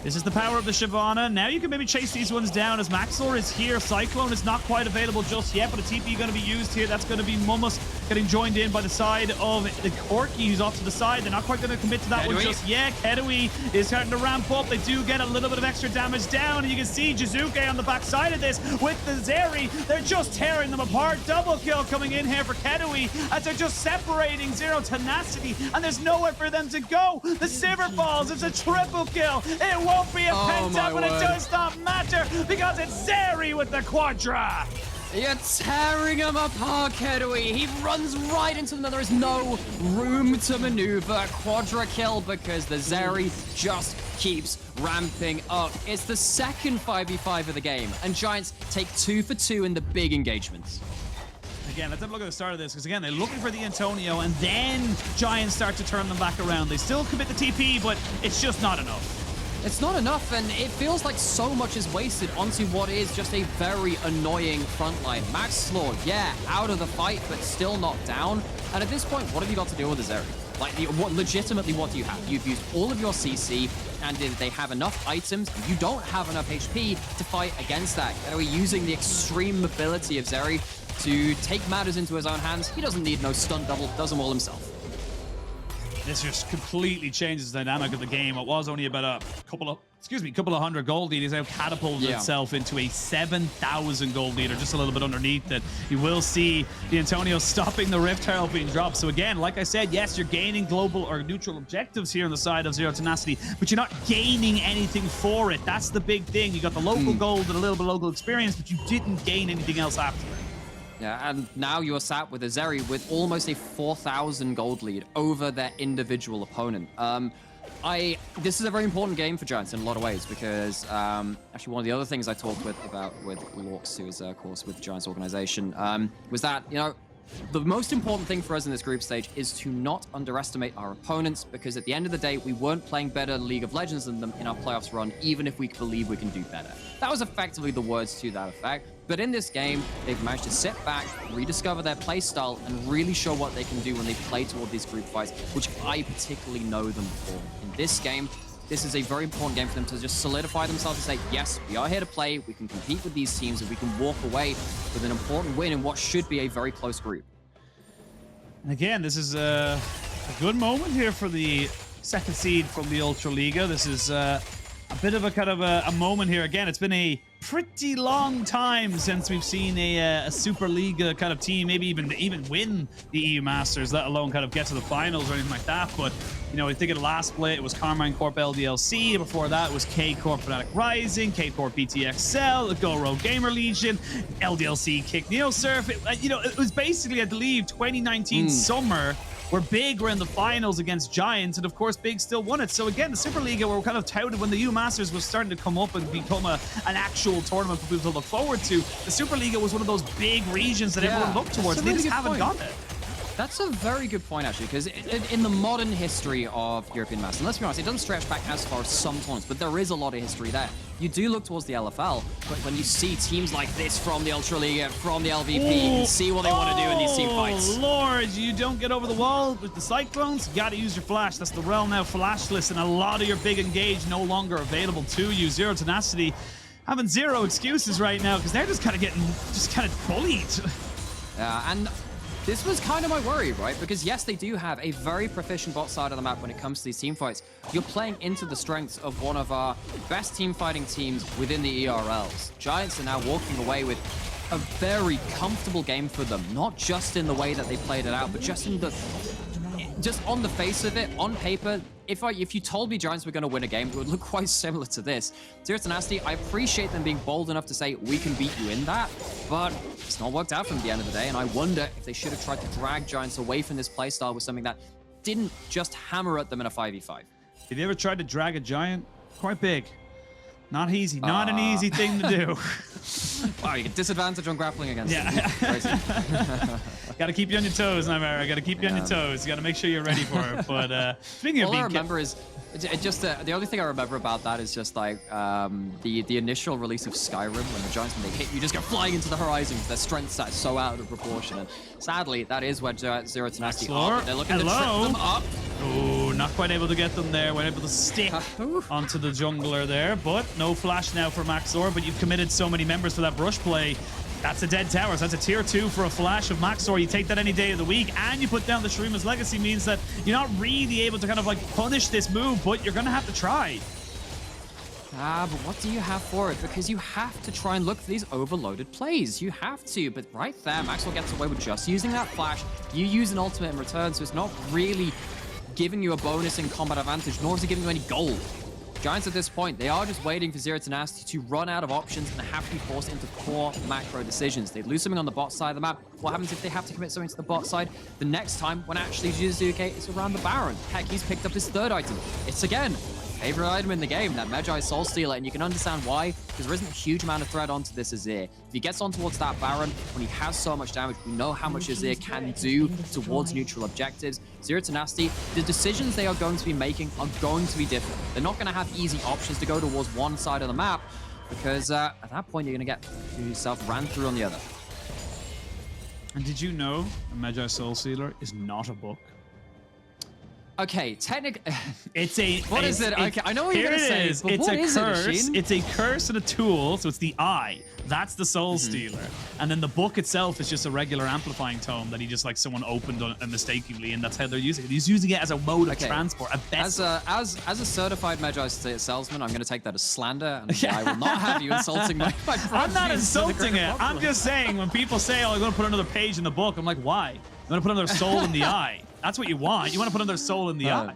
this is the power of the Shyvana. Now you can maybe chase these ones down as Maxlore is here. Cyclone is not quite available just yet, but a TP going to be used here. That's going to be Mummus getting joined in by the side of the Corki, who's off to the side. They're not quite going to commit to that one just yet. Keduii is starting to ramp up. They do get a little bit of extra damage down, and you can see Jiizuke on the backside of this with the Zeri. They're just tearing them apart. Double kill coming in here for Keduii as they're just separating Zero Tenacity, and there's nowhere for them to go. The Sivir falls. It's a triple kill. It won't be a penta, but it does not matter because it's Zeri with the quadra. You're tearing him apart, Keduii. He runs right into them. There is no room to maneuver. Quadra kill because the Zeri just keeps ramping up. It's the second 5v5 of the game, and Giants take 2 for 2 in the big engagements. Again, let's have a look at the start of this, because again, they're looking for the Antonio, and then Giants start to turn them back around. They still commit the TP, but it's just not enough. It's not enough, and it feels like so much is wasted onto what is just a very annoying frontline. Maxlore, yeah, out of the fight, but still not down. And at this point, what have you got to deal with the Zeri? Like, legitimately, what do you have? You've used all of your CC, and if they have enough items, you don't have enough HP to fight against that. Are we using the extreme mobility of Zeri to take matters into his own hands? He doesn't need no stunt double, does them all himself. This just completely changes the dynamic of the game. It was only about a couple of hundred gold lead. He's now catapulted itself into a 7,000 gold leader, just a little bit underneath that. You will see the Antonio stopping the Rift Herald being dropped. So again, like I said, yes, you're gaining global or neutral objectives here on the side of Zero Tenacity, but you're not gaining anything for it. That's the big thing. You got the local gold and a little bit of local experience, but you didn't gain anything else after it. Yeah, and now you're sat with a Zeri with almost a 4,000 gold lead over their individual opponent. This is a very important game for Giants in a lot of ways, because actually one of the other things I talked about with Lorx, who is, of course, with the Giants organization, was that, you know, the most important thing for us in this group stage is to not underestimate our opponents, because at the end of the day, we weren't playing better League of Legends than them in our playoffs run, even if we believe we can do better. That was effectively the words to that effect. But in this game, they've managed to sit back, rediscover their play style, and really show what they can do when they play toward these group fights, which I particularly know them for. In this game, this is a very important game for them to just solidify themselves and say, yes, we are here to play, we can compete with these teams, and we can walk away with an important win in what should be a very close group. And again, this is a good moment here for the second seed from the Ultra Liga. This is a bit of a kind of a moment here. Again, it's been a pretty long time since we've seen a Super Liga kind of team maybe even win the EU Masters, let alone kind of get to the finals or anything like that. But, you know, I think in the last split, it was Carmine Corp LDLC. Before that, it was K Corp Fnatic Rising, K Corp BTXL, Go Rogue Gamer Legion, LDLC Kick Neosurf. You know, it was basically, I believe, 2019 summer where Big were in the finals against Giants, and of course Big still won it. So again, the Superliga were kind of touted when the EU Masters was starting to come up and become an actual tournament for people to look forward to. The Superliga was one of those big regions that everyone looked towards, and they just haven't gotten it. That's a very good point, actually, because in the modern history of European Masters, and let's be honest, it doesn't stretch back as far as some tournaments, but there is a lot of history there. You do look towards the LFL, but when you see teams like this from the Ultraliga, from the LVP, you can see what they want to do in these team fights. Oh, Lord, you don't get over the wall with the Cyclones, you got to use your flash. That's the Rell now flashless, and a lot of your big engage no longer available to you. Zero Tenacity having zero excuses right now because they're just kind of getting bullied. And this was kind of my worry, right? Because yes, they do have a very proficient bot side of the map when it comes to these team fights. You're playing into the strengths of one of our best team fighting teams within the ERLs. Giants are now walking away with a very comfortable game for them, not just in the way that they played it out, but just on the face of it, on paper. If you told me Giants were going to win a game, it would look quite similar to this. Zero Tenacity, I appreciate them being bold enough to say, we can beat you in that, but it's not worked out from the end of the day, and I wonder if they should have tried to drag Giants away from this playstyle with something that didn't just hammer at them in a 5v5. Have you ever tried to drag a Giant? Quite big. Not easy. Not an easy thing to do. Wow, you get disadvantage on grappling against them. Got to keep you on your toes, Nightmare. Got to keep you on your toes. You got to make sure you're ready for it. But speaking of all I remember is just the only thing I remember about that is just like the initial release of Skyrim, when the Giants, when they hit, you just go flying into the horizon. Their strength set so out of proportion, and sadly, that is where Zero Tenacity are. They're looking to trip them up. Oh, not quite able to get them there. We're able to stick onto the jungler there, but no flash now for Maxlore. But you've committed so many members for that brush play. That's a dead tower, so that's a tier 2 for a flash of Maxlore. You take that any day of the week, and you put down the Shurima's Legacy, means that you're not really able to kind of like punish this move, but you're going to have to try. But what do you have for it? Because you have to try and look for these overloaded plays. You have to, but right there, Maxlore gets away with just using that flash. You use an ultimate in return, so it's not really giving you a bonus in combat advantage, nor is it giving you any gold. Giants at this point, they are just waiting for Zero Tenacity to run out of options and have to be forced into poor macro decisions. They lose something on the bot side of the map. What happens if they have to commit something to the bot side the next time when actually Jiizuke is around the Baron? Heck, he's picked up his third item. It's again, my favorite item in the game, that Magi Soul Stealer, and you can understand why, because there isn't a huge amount of threat onto this Azir. If he gets on towards that Baron, when he has so much damage, we know how much Azir can do towards neutral objectives. Zero Tenacity, the decisions they are going to be making are going to be different. They're not going to have easy options to go towards one side of the map, because at that point, you're going to get yourself ran through on the other. And did you know a Magi Soul Stealer is not a book? Okay, technically, it's a. What is it? Okay, I know what you're gonna say. But it's what a is curse. it, it's a curse and a tool. So it's the eye. That's the Soul Stealer. And then the book itself is just a regular amplifying tome that he just like someone opened mistakenly, and that's how they're using it. He's using it as a mode of transport. As a certified Magi salesman, I'm gonna take that as slander, and I will not have you insulting my I'm not insulting it. I'm just saying when people say, "Oh, I'm gonna put another page in the book," I'm like, why? I'm gonna put another soul in the eye. That's what you want. You want to put another soul in the eye.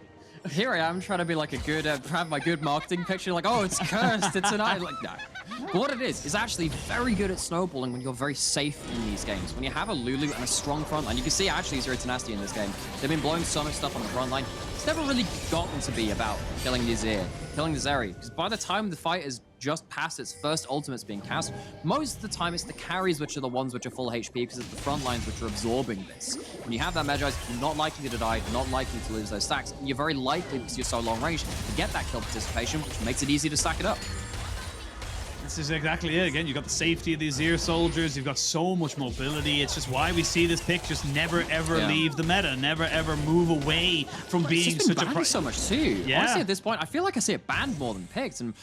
Here I am trying to be like a good, have my good marketing picture. Like, oh, it's cursed. It's an eye. Like, no. But what it is actually very good at snowballing when you're very safe in these games. When you have a Lulu and a strong front line, you can see actually Zero Tenacity in this game. They've been blowing so much stuff on the front line. It's never really gotten to be about killing the Azir, killing the Zeri. Because by the time the fight is just past its first ultimates being cast, most of the time it's the carries which are the ones which are full HP, because it's the front lines which are absorbing this. When you have that Magi, you're not likely to die, you're not likely to lose those stacks, and you're very likely, because you're so long range, to get that kill participation, which makes it easy to stack it up. This is exactly it. Again, you've got the safety of these Azir soldiers. You've got so much mobility. It's just why we see this pick just never, ever leave the meta. Never, ever move away from being such a... so much too. Yeah. Honestly, at this point, I feel like I see it banned more than picked. And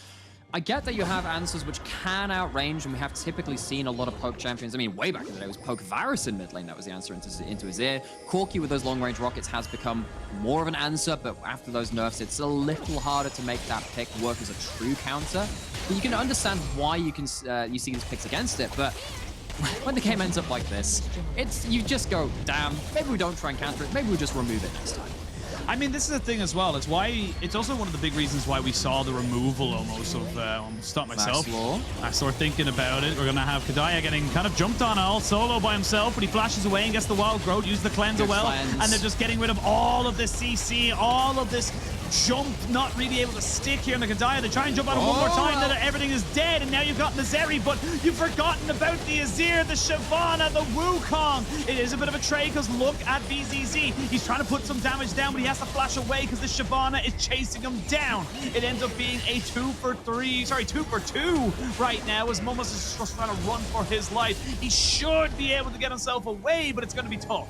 I get that you have answers which can outrange, and we have typically seen a lot of poke champions. I mean, way back in the day, it was poke Varus in mid lane. That was the answer into Azir. Corki with those long-range rockets has become more of an answer, but after those nerfs, it's a little harder to make that pick work as a true counter. But you can understand why you see these picks against it, but when the game ends up like this, you just go, damn, maybe we don't try and counter it, maybe we just remove it next time. I mean, this is the thing as well. It's also one of the big reasons why we saw the removal almost of, stop myself. Maxlore thinking about it. We're going to have Keduii getting kind of jumped on all solo by himself, but he flashes away and gets the wild growth, uses the cleanse as well. And they're just getting rid of all of this CC, all of this jump, not really able to stick here in the Keduii. They try and jump on him one more time, then everything is dead, and now you've got the Zeri, but you've forgotten about the Azir, the Shyvana, the Wukong. It is a bit of a trade, because look at BZZ. He's trying to put some damage down, but he has to flash away because the Shyvana is chasing him down. It ends up being a 2 for 2 right now, as Momus is just trying to run for his life. He should be able to get himself away, but it's going to be tough.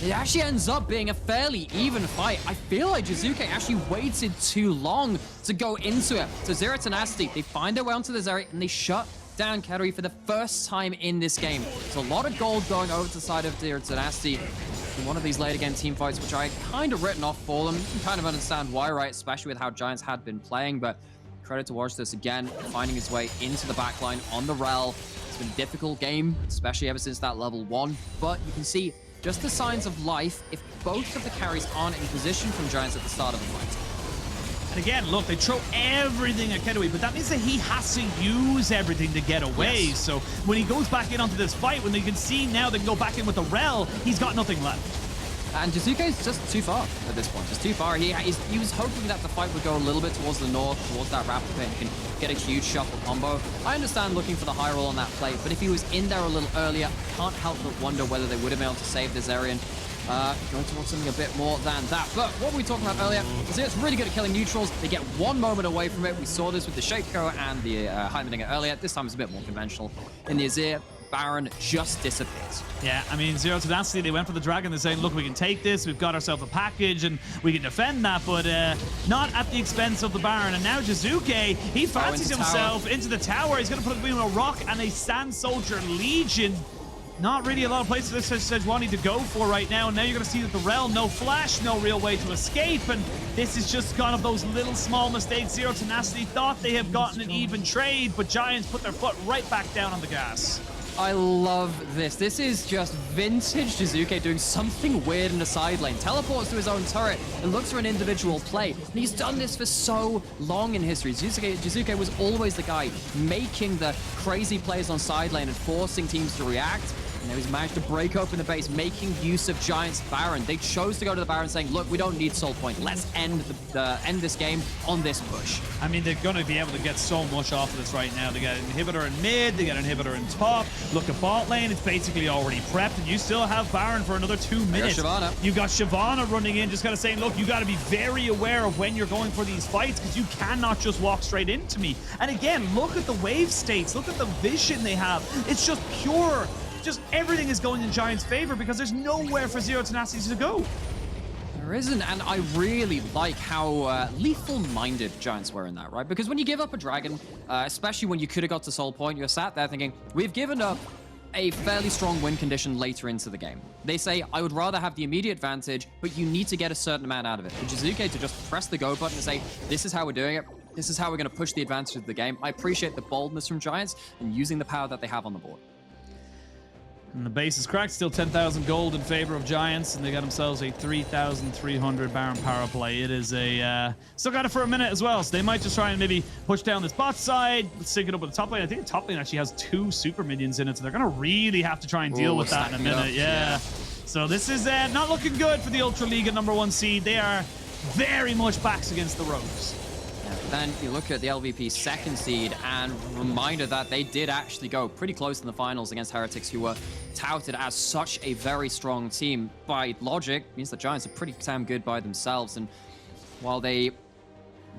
It actually ends up being a fairly even fight. I feel like Jiizuke actually waited too long to go into it. So Zero Tenacity, they find their way onto the Zeri, and they shut down Keduii for the first time in this game. There's a lot of gold going over to the side of Zero Tenacity in one of these late game team fights, which I kind of written off for them. You can kind of understand why, right? Especially with how Giants had been playing, but credit to Wojtus again, finding his way into the backline on the Rell. It's been a difficult game, especially ever since that level 1, but you can see just the signs of life if both of the carries aren't in position from Giants at the start of the fight. And again, look, they throw everything at Keduii, but that means that he has to use everything to get away. Yes. So when he goes back in onto this fight, when they can see now they can go back in with the Rell, he's got nothing left. And Jiizuke is just too far at this point, just too far. He was hoping that the fight would go a little bit towards the north, towards that raptor pit, and can get a huge shuffle combo. I understand looking for the high roll on that plate, but if he was in there a little earlier, I can't help but wonder whether they would have been able to save the Zerian. Going towards something a bit more than that. But what were we talking about earlier? Azir's really good at killing neutrals. They get one moment away from it. We saw this with the Shaco and the Heimerdinger earlier. This time it's a bit more conventional. In the Azir, Baron just disappears. Yeah, I mean, Zero Tenacity, they went for the Dragon. They're saying, look, we can take this. We've got ourselves a package, and we can defend that, but not at the expense of the Baron. And now Jiizuke, he fancies himself into the tower. He's going to put it between a rock and a Sand Soldier Legion. Not really a lot of places for Sejuani to go for right now. And now you're going to see that the Rell, no flash, no real way to escape. And this is just kind of those little small mistakes. Zero Tenacity thought they have gotten an even trade, but Giants put their foot right back down on the gas. I love this. This is just vintage Jiizuke doing something weird in the side lane. Teleports to his own turret and looks for an individual play. And he's done this for so long in history. Jiizuke was always the guy making the crazy plays on side lane and forcing teams to react. And now he's managed to break open the base, making use of Giants' Baron. They chose to go to the Baron saying, look, we don't need Soul Point. Let's end this game on this push. I mean, they're going to be able to get so much off of this right now. They got an inhibitor in mid, they got an inhibitor in top. Look at bot lane, it's basically already prepped, and you still have Baron for another 2 minutes. You got Shyvana running in, just kind of saying, look, you got to be very aware of when you're going for these fights, because you cannot just walk straight into me. And again, look at the wave states, look at the vision they have. It's just pure. Just everything is going in Giants' favor because there's nowhere for Zero Tenacity to go. There isn't, and I really like how lethal-minded Giants were in that, right? Because when you give up a dragon, especially when you could have got to Soul Point, you're sat there thinking, we've given up a fairly strong win condition later into the game. They say, I would rather have the immediate advantage, but you need to get a certain amount out of it. For Jiizuke to just press the go button and say, this is how we're doing it, this is how we're going to push the advantage of the game. I appreciate the boldness from Giants and using the power that they have on the board. And the base is cracked, still 10,000 gold in favor of Giants, and they got themselves a 3,300 Baron power play. It is a... still got it for a minute as well, so they might just try and maybe push down this bot side, sync it up with the top lane. I think the top lane actually has 2 super minions in it, so they're going to really have to try and deal with that in a minute. Yeah. So this is not looking good for the Ultra League at #1 seed. They are very much backs against the ropes. Then you look at the LVP second seed and reminder that they did actually go pretty close in the finals against Heretics, who were touted as such a very strong team. By logic, means the Giants are pretty damn good by themselves. And while they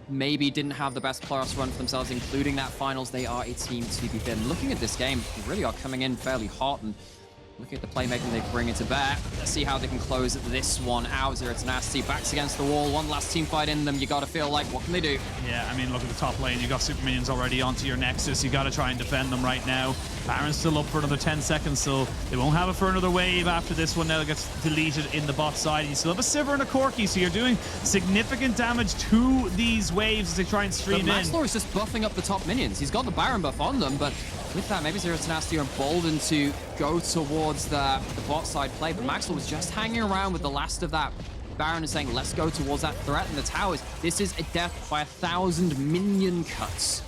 maybe didn't have the best playoffs run for themselves, including that finals, they are a team to be beaten. Looking at this game, they really are coming in fairly hot, and looking at the playmaking they bring it to bear. Let's see how they can close this one out. Zero Tenacity backs against the wall. One last team fight in them. You got to feel like, what can they do? Yeah, I mean, look at the top lane. You got super minions already onto your Nexus. You got to try and defend them right now. Baron's still up for another 10 seconds, so they won't have it for another wave after this one. Now it gets deleted in the bot side. You still have a Sivir and a Corki, so you're doing significant damage to these waves as they try and stream in. Maxlore is just buffing up the top minions. He's got the Baron buff on them, but with that, maybe Zero Tenacity are emboldened to go towards the bot side play, but Maxlore was just hanging around with the last of that Baron is saying, let's go towards that threat in the towers. This is a death by 1,000 minion cuts.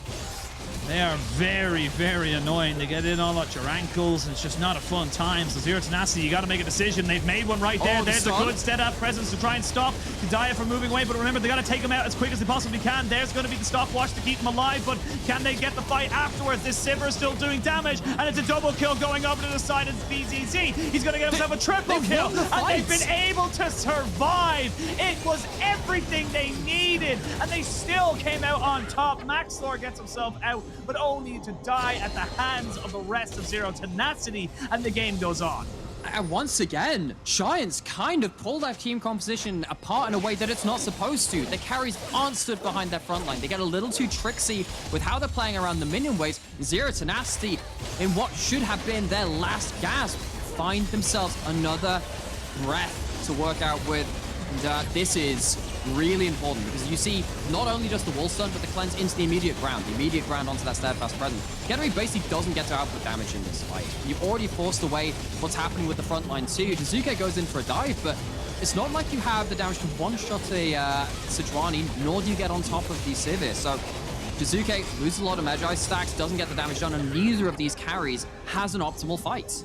They are very, very annoying. They get in all at your ankles, and it's just not a fun time. So Zero Tenacity, you got to make a decision. They've made one right there. There's a good stead-up presence to try and stop Keduii from moving away. But remember, they got to take him out as quick as they possibly can. There's going to be the stopwatch to keep him alive. But can they get the fight afterwards? This Sivir is still doing damage, and it's a double kill going over to the side of BZZ. He's going to get himself a triple kill, and they've been able to survive. It was everything they needed, and they still came out on top. Maxlore gets himself out, but only to die at the hands of the rest of Zero Tenacity, and the game goes on. And once again, Giants kind of pull that team composition apart in a way that it's not supposed to. The carries aren't stood behind their front line. They get a little too tricksy with how they're playing around the minion waves. Zero Tenacity, in what should have been their last gasp, find themselves another breath to work out with. And this is really important because you see not only just the wall stun, but the cleanse into the immediate ground onto that steadfast presence. Keduii basically doesn't get to output damage in this fight. You've already forced away what's happening with the front line too. Jiizuke goes in for a dive, but it's not like you have the damage to one-shot a Sejuani, nor do you get on top of the Sivir. So Jiizuke loses a lot of Magi stacks, doesn't get the damage done, and neither of these carries has an optimal fight.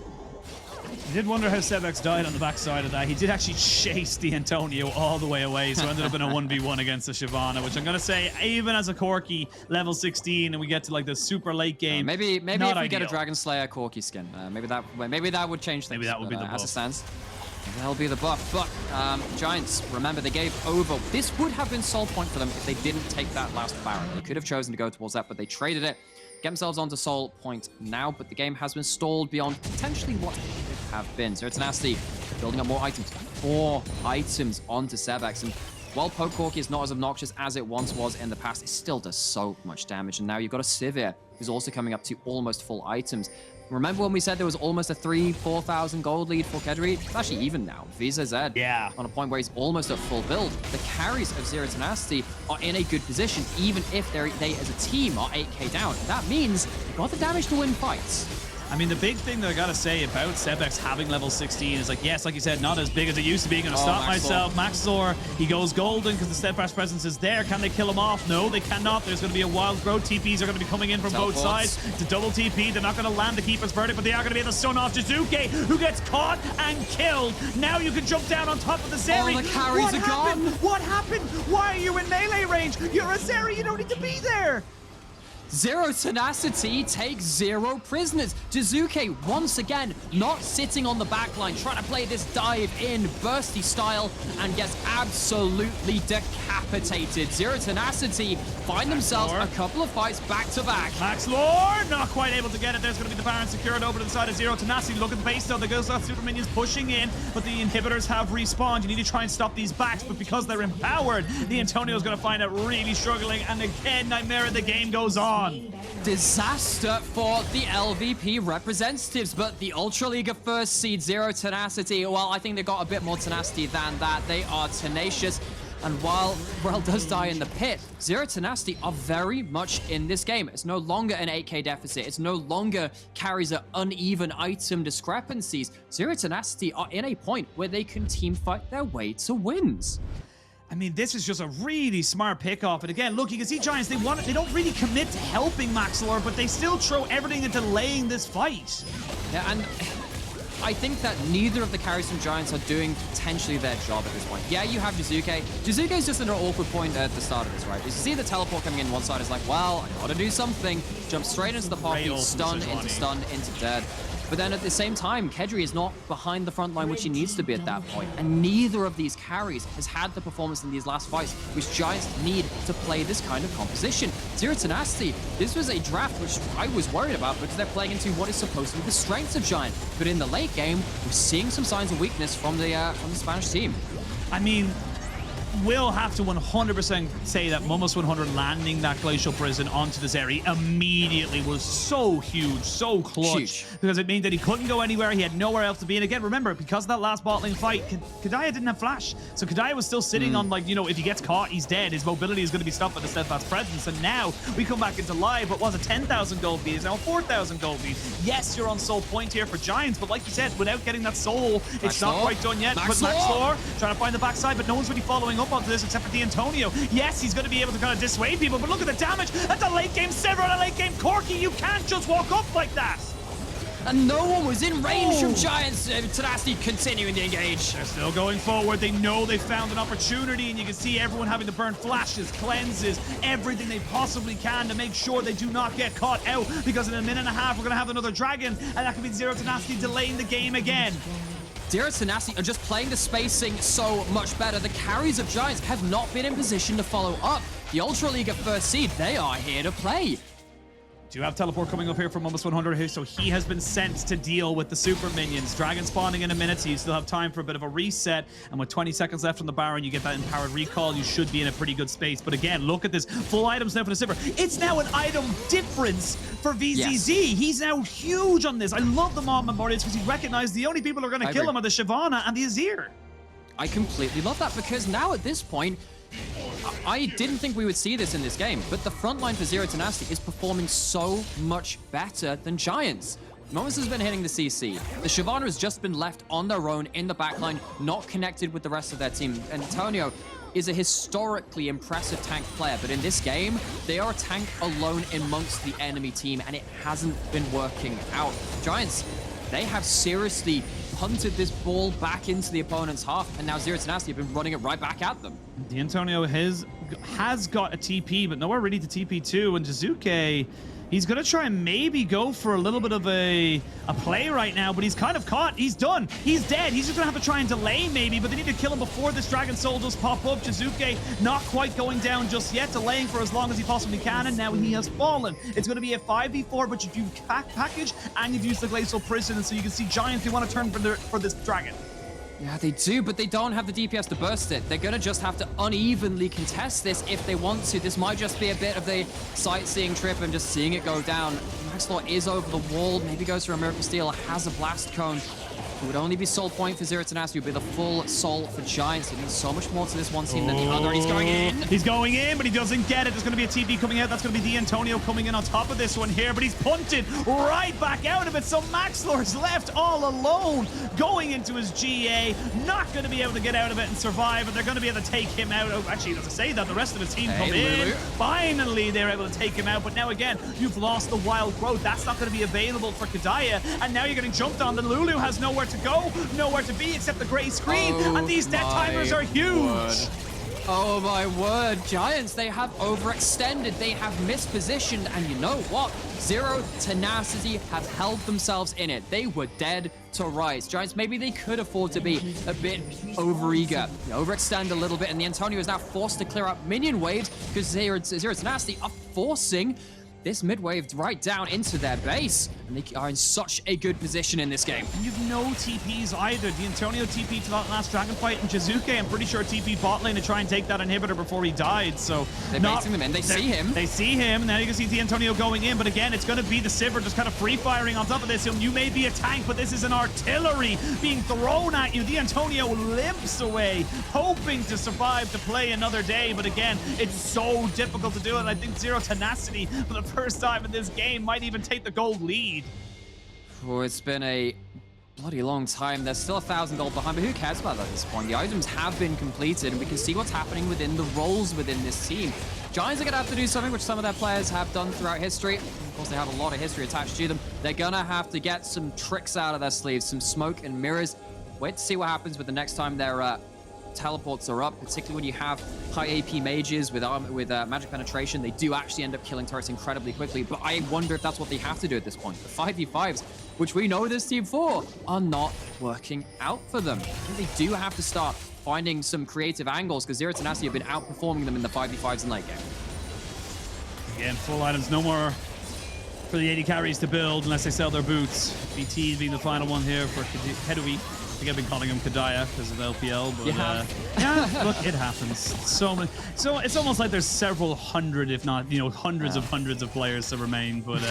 I did wonder how Sebekx died on the backside of that. He did actually chase the Antonio all the way away, so ended up in a 1v1 against the Shyvana, which I'm going to say, even as a Corki level 16, and we get to like the super late game, maybe if we ideal. get a Dragon Slayer Corki skin, maybe that would change things. Maybe that would be the buff. As it stands, that'll be the buff. But Giants, remember, they gave over. This would have been soul point for them if they didn't take that last Baron. They could have chosen to go towards that, but they traded it. Get themselves onto soul point now, but the game has been stalled beyond potentially what it could have been. So it's Tenacity building up more items. 4 items onto Sebekx, and while Poke Corki is not as obnoxious as it once was in the past, it still does so much damage. And now you've got a Sivir who's also coming up to almost full items. Remember when we said there was almost a 3,000-4,000 gold lead for Keduii? It's actually even now. Visa Z on a point where he's almost at full build. The carries of Zero Tenacity are in a good position, even if they as a team are 8k down. That means they got the damage to win fights. I mean, the big thing that I gotta say about Sebekx having level 16 is like, yes, like you said, not as big as it used to be. Gonna stop myself. Maxlore, he goes golden because the steadfast presence is there. Can they kill him off? No, they cannot. There's gonna be a wild growth. TPs are gonna be coming in from both sides. It's a double TP. They're not gonna land the Keeper's Verdict, but they are gonna be able to stun off Jiizuke, who gets caught and killed. Now you can jump down on top of the Zeri. All the carries are gone. What happened? Why are you in melee range? You're a Zeri. You don't need to be there. Zero Tenacity takes 0 prisoners. Jiizuke, once again, not sitting on the backline, trying to play this dive-in bursty style, and gets absolutely decapitated. Zero Tenacity find themselves a couple of fights back-to-back. Maxlore, not quite able to get it. There's going to be the Baron secured over to the side of Zero Tenacity. Look at the base, though. The Ghost of Super Minions pushing in, but the inhibitors have respawned. You need to try and stop these backs, but because they're empowered, the Antonio is going to find it really struggling, and again, Nightmare, the game goes on. Disaster for the LVP representatives, but the Ultra League of first seed Zero Tenacity, well, I think they got a bit more tenacity than that. They are tenacious, and while Rell does die in the pit, Zero Tenacity are very much in this game. It's no longer an 8k deficit. It's no longer carries an uneven item discrepancies. Zero Tenacity are in a point where they can team fight their way to wins. I mean, this is just a really smart pick-off. And again, look, you can see Giants, they don't really commit to helping Maxlore, but they still throw everything into delaying this fight. Yeah, and I think that neither of the carries from Giants are doing potentially their job at this point. Yeah, you have Jiizuke. Jiizuke is just at an awkward point at the start of this, right? You see the teleport coming in one side is like, well, I gotta do something. Jump straight into the pocket, stun into dead. But then at the same time, Keduii is not behind the front line, which he needs to be at that point. And neither of these carries has had the performance in these last fights, which Giants need to play this kind of composition. Zero Tenacity, this was a draft which I was worried about because they're playing into what is supposed to be the strengths of Giant. But in the late game, we're seeing some signs of weakness from the Spanish team. I mean, will have to 100% say that Momus 100 landing that Glacial Prison onto the Zeri immediately was so huge, so clutch. Because it meant that he couldn't go anywhere, he had nowhere else to be. And again, remember, because of that last bot lane fight, Keduii didn't have flash. So Keduii was still sitting on, like, you know, if he gets caught, he's dead. His mobility is going to be stopped by the Steadfast Presence. And now we come back into live, what was a 10,000 gold feed, is now a 4,000 gold feed. Yes, you're on soul point here for Giants, but like you said, without getting that soul, it's not quite done yet. But Maxlore trying to find the backside, but no one's really following up onto this except for Antonio. Yes, he's going to be able to kind of dissuade people, but look at the damage. That's a late game Sivir and a late game Corki. You can't just walk up like that. And no one was in range from Giants. Tenacity continuing to engage. They're still going forward. They know they found an opportunity, and you can see everyone having to burn flashes, cleanses, everything they possibly can to make sure they do not get caught out, because in a minute and a half, we're going to have another dragon, and that could be Zero Tenacity delaying the game again. Zero Tenacity are just playing the spacing so much better. The carries of Giants have not been in position to follow up. The Ultra League at first seed, they are here to play. Do have teleport coming up here from almost 100 here, so he has been sent to deal with the super minions. Dragon spawning in a minute, so you still have time for a bit of a reset. And with 20 seconds left on the Baron, you get that empowered recall. You should be in a pretty good space. But again, look at this. Full items now for the Sivir. It's now an item difference for VZZ. Yes. He's now huge on this. I love the Mob Memorials because he recognized the only people who are going to kill him are the Shyvana and the Azir. I completely love that, because now at this point, I didn't think we would see this in this game, but the front line for Zero Tenacity is performing so much better than Giants. Momus has been hitting the CC. The Shyvana has just been left on their own in the backline, not connected with the rest of their team. Antonio is a historically impressive tank player, but in this game, they are a tank alone amongst the enemy team, and it hasn't been working out. Giants, they have seriously punted this ball back into the opponent's half, and now Zero Tenacity have been running it right back at them. Antonio has got a TP, but nowhere ready to TP too, and Jiizuke, he's going to try and maybe go for a little bit of a play right now, but he's kind of caught. He's done. He's dead. He's just going to have to try and delay maybe, but they need to kill him before this Dragon Soul does pop up. Jiizuke not quite going down just yet, delaying for as long as he possibly can, and now he has fallen. It's going to be a 5v4, but you've used package and you've used the Glacial Prison, and so you can see Giants, they want to turn for this Dragon. Yeah, they do, but they don't have the DPS to burst it. They're going to just have to unevenly contest this if they want to. This might just be a bit of the sightseeing trip and just seeing it go down. Maxlore is over the wall, maybe goes for a Miracle Steal, has a Blast Cone. It would only be soul point for Zero Tenacity. It would be the full soul for Giants. It means so much more to this one team than the other. And he's going in. He's going in, but he doesn't get it. There's going to be a TP coming out. That's going to be the Antonio coming in on top of this one here, but he's punted right back out of it. So Maxlore's left all alone, going into his GA, not going to be able to get out of it and survive, and they're going to be able to take him out. Oh, actually, as I say that, the rest of his team come in. Lulu. Finally, they're able to take him out, but now again, you've lost the wild growth. That's not going to be available for Keduii, and now you're getting jumped on. The Lulu has nowhere to go, nowhere to be except the gray screen, and these death timers are huge. Oh my word, Giants, they have overextended, they have mispositioned, and you know what? Zero Tenacity have held themselves in it. They were dead to rights. Giants, maybe they could afford to be a bit overeager, overextend a little bit, and the Antonio is now forced to clear out minion waves because Zero Tenacity are forcing this mid wave right down into their base, and they are in such a good position in this game. And you've no TPs either. The Antonio TP to that last dragon fight, and Jiizuke, I'm pretty sure, TP bot lane to try and take that inhibitor before he died. So they're baiting them in. They see him. They see him. Now you can see the Antonio going in, but again, it's going to be the Sivir just kind of free firing on top of this. You may be a tank, but this is an artillery being thrown at you. The Antonio limps away, hoping to survive to play another day. But again, it's so difficult to do it. I think Zero Tenacity, for the first time in this game, might even take the gold lead. Oh, it's been a bloody long time. There's still 1,000 gold behind, but who cares about that at this point? The items have been completed, and we can see what's happening within the roles within this team. Giants are going to have to do something which some of their players have done throughout history. Of course, they have a lot of history attached to them. They're going to have to get some tricks out of their sleeves, some smoke and mirrors. Wait to see what happens with the next time their teleports are up, particularly when you have high AP mages with magic penetration. They do actually end up killing turrets incredibly quickly, but I wonder if that's what they have to do at this point. The 5v5s, which we know this team for, are not working out for them. I think they do have to start finding some creative angles, because Zero Tenacity have been outperforming them in the 5v5s in late game. Again, full items, no more for the AD carries to build unless they sell their boots. BT being the final one here for Keduii. think I've been calling him Keduii because of LPL, but Yeah, look, it happens. So many. So it's almost like there's several hundred, if not, hundreds of players to remain. But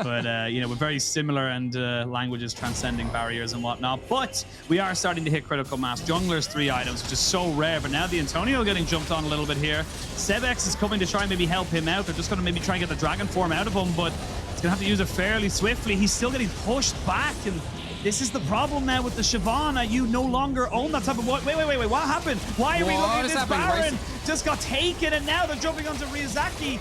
we're very similar and languages transcending barriers and whatnot. But we are starting to hit critical mass. Jungler's 3 items, which is so rare. But now the Antonio getting jumped on a little bit here. Sebekx is coming to try and maybe help him out. They're just going to maybe try and get the dragon form out of him, but it's going to have to use it fairly swiftly. He's still getting pushed back, and this is the problem now with the Shyvana. You no longer own that type of... Wait, what happened? Why are we looking at this Baron? Just got taken, and now they're jumping onto Ryuzaki.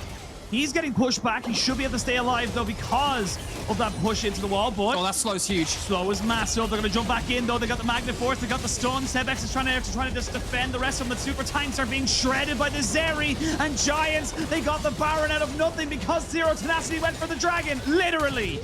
He's getting pushed back. He should be able to stay alive, though, because of that push into the wall. But that slow's huge. Slow is massive. They're going to jump back in, though. They got the Magnet Force. They got the stun. Sebekx is trying to just defend the rest of them. The super tanks are being shredded by the Zeri and Giants. They got the Baron out of nothing because Zero Tenacity went for the dragon. Literally.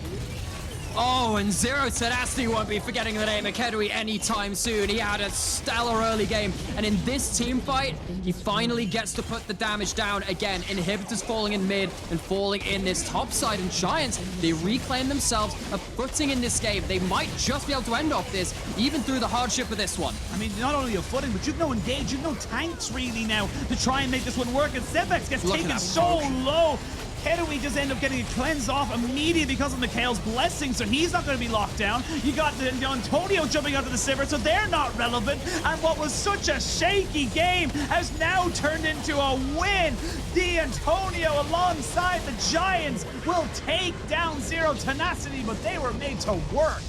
Oh, and Zero Tenacity won't be forgetting the name of Keduii anytime soon. He had a stellar early game, and in this team fight, he finally gets to put the damage down again. Inhibitors falling in mid and falling in this top side, and Giants, they reclaim themselves a footing in this game. They might just be able to end off this, even through the hardship of this one. I mean, not only a footing, but you've no engage, you've no tanks really now to try and make this one work, and Sebekx gets taken so low. Keduii just end up getting it cleansed off immediately because of Mikhail's blessing, so he's not going to be locked down. You got Antonio jumping onto the Sivir, so they're not relevant. And what was such a shaky game has now turned into a win. The Antonio alongside the Giants will take down Zero Tenacity, but they were made to work.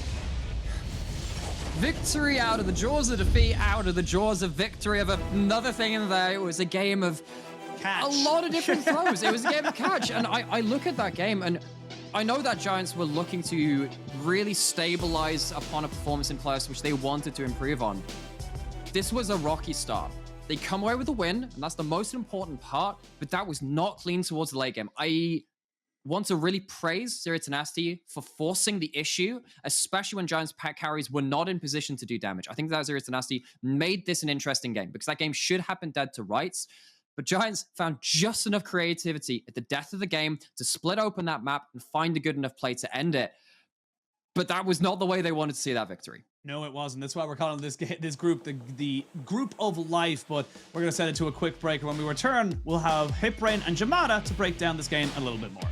Victory out of the jaws of defeat, out of the jaws of victory. Of another thing in there, it was a game of a lot of different throws. It was a game of catch. And I look at that game, and I know that Giants were looking to really stabilize upon a performance in playoffs, which they wanted to improve on. This was a rocky start. They come away with a win, and that's the most important part, but that was not clean towards the late game. I want to really praise Zero Tenacity for forcing the issue, especially when Giants pack carries were not in position to do damage. I think that Zero Tenacity made this an interesting game, because that game should have been dead to rights. But Giants found just enough creativity at the death of the game to split open that map and find a good enough play to end it. But that was not the way they wanted to see that victory. No, it wasn't. That's why we're calling this group the group of life. But we're going to send it to a quick break. And when we return, we'll have Hiprain and Jamada to break down this game a little bit more.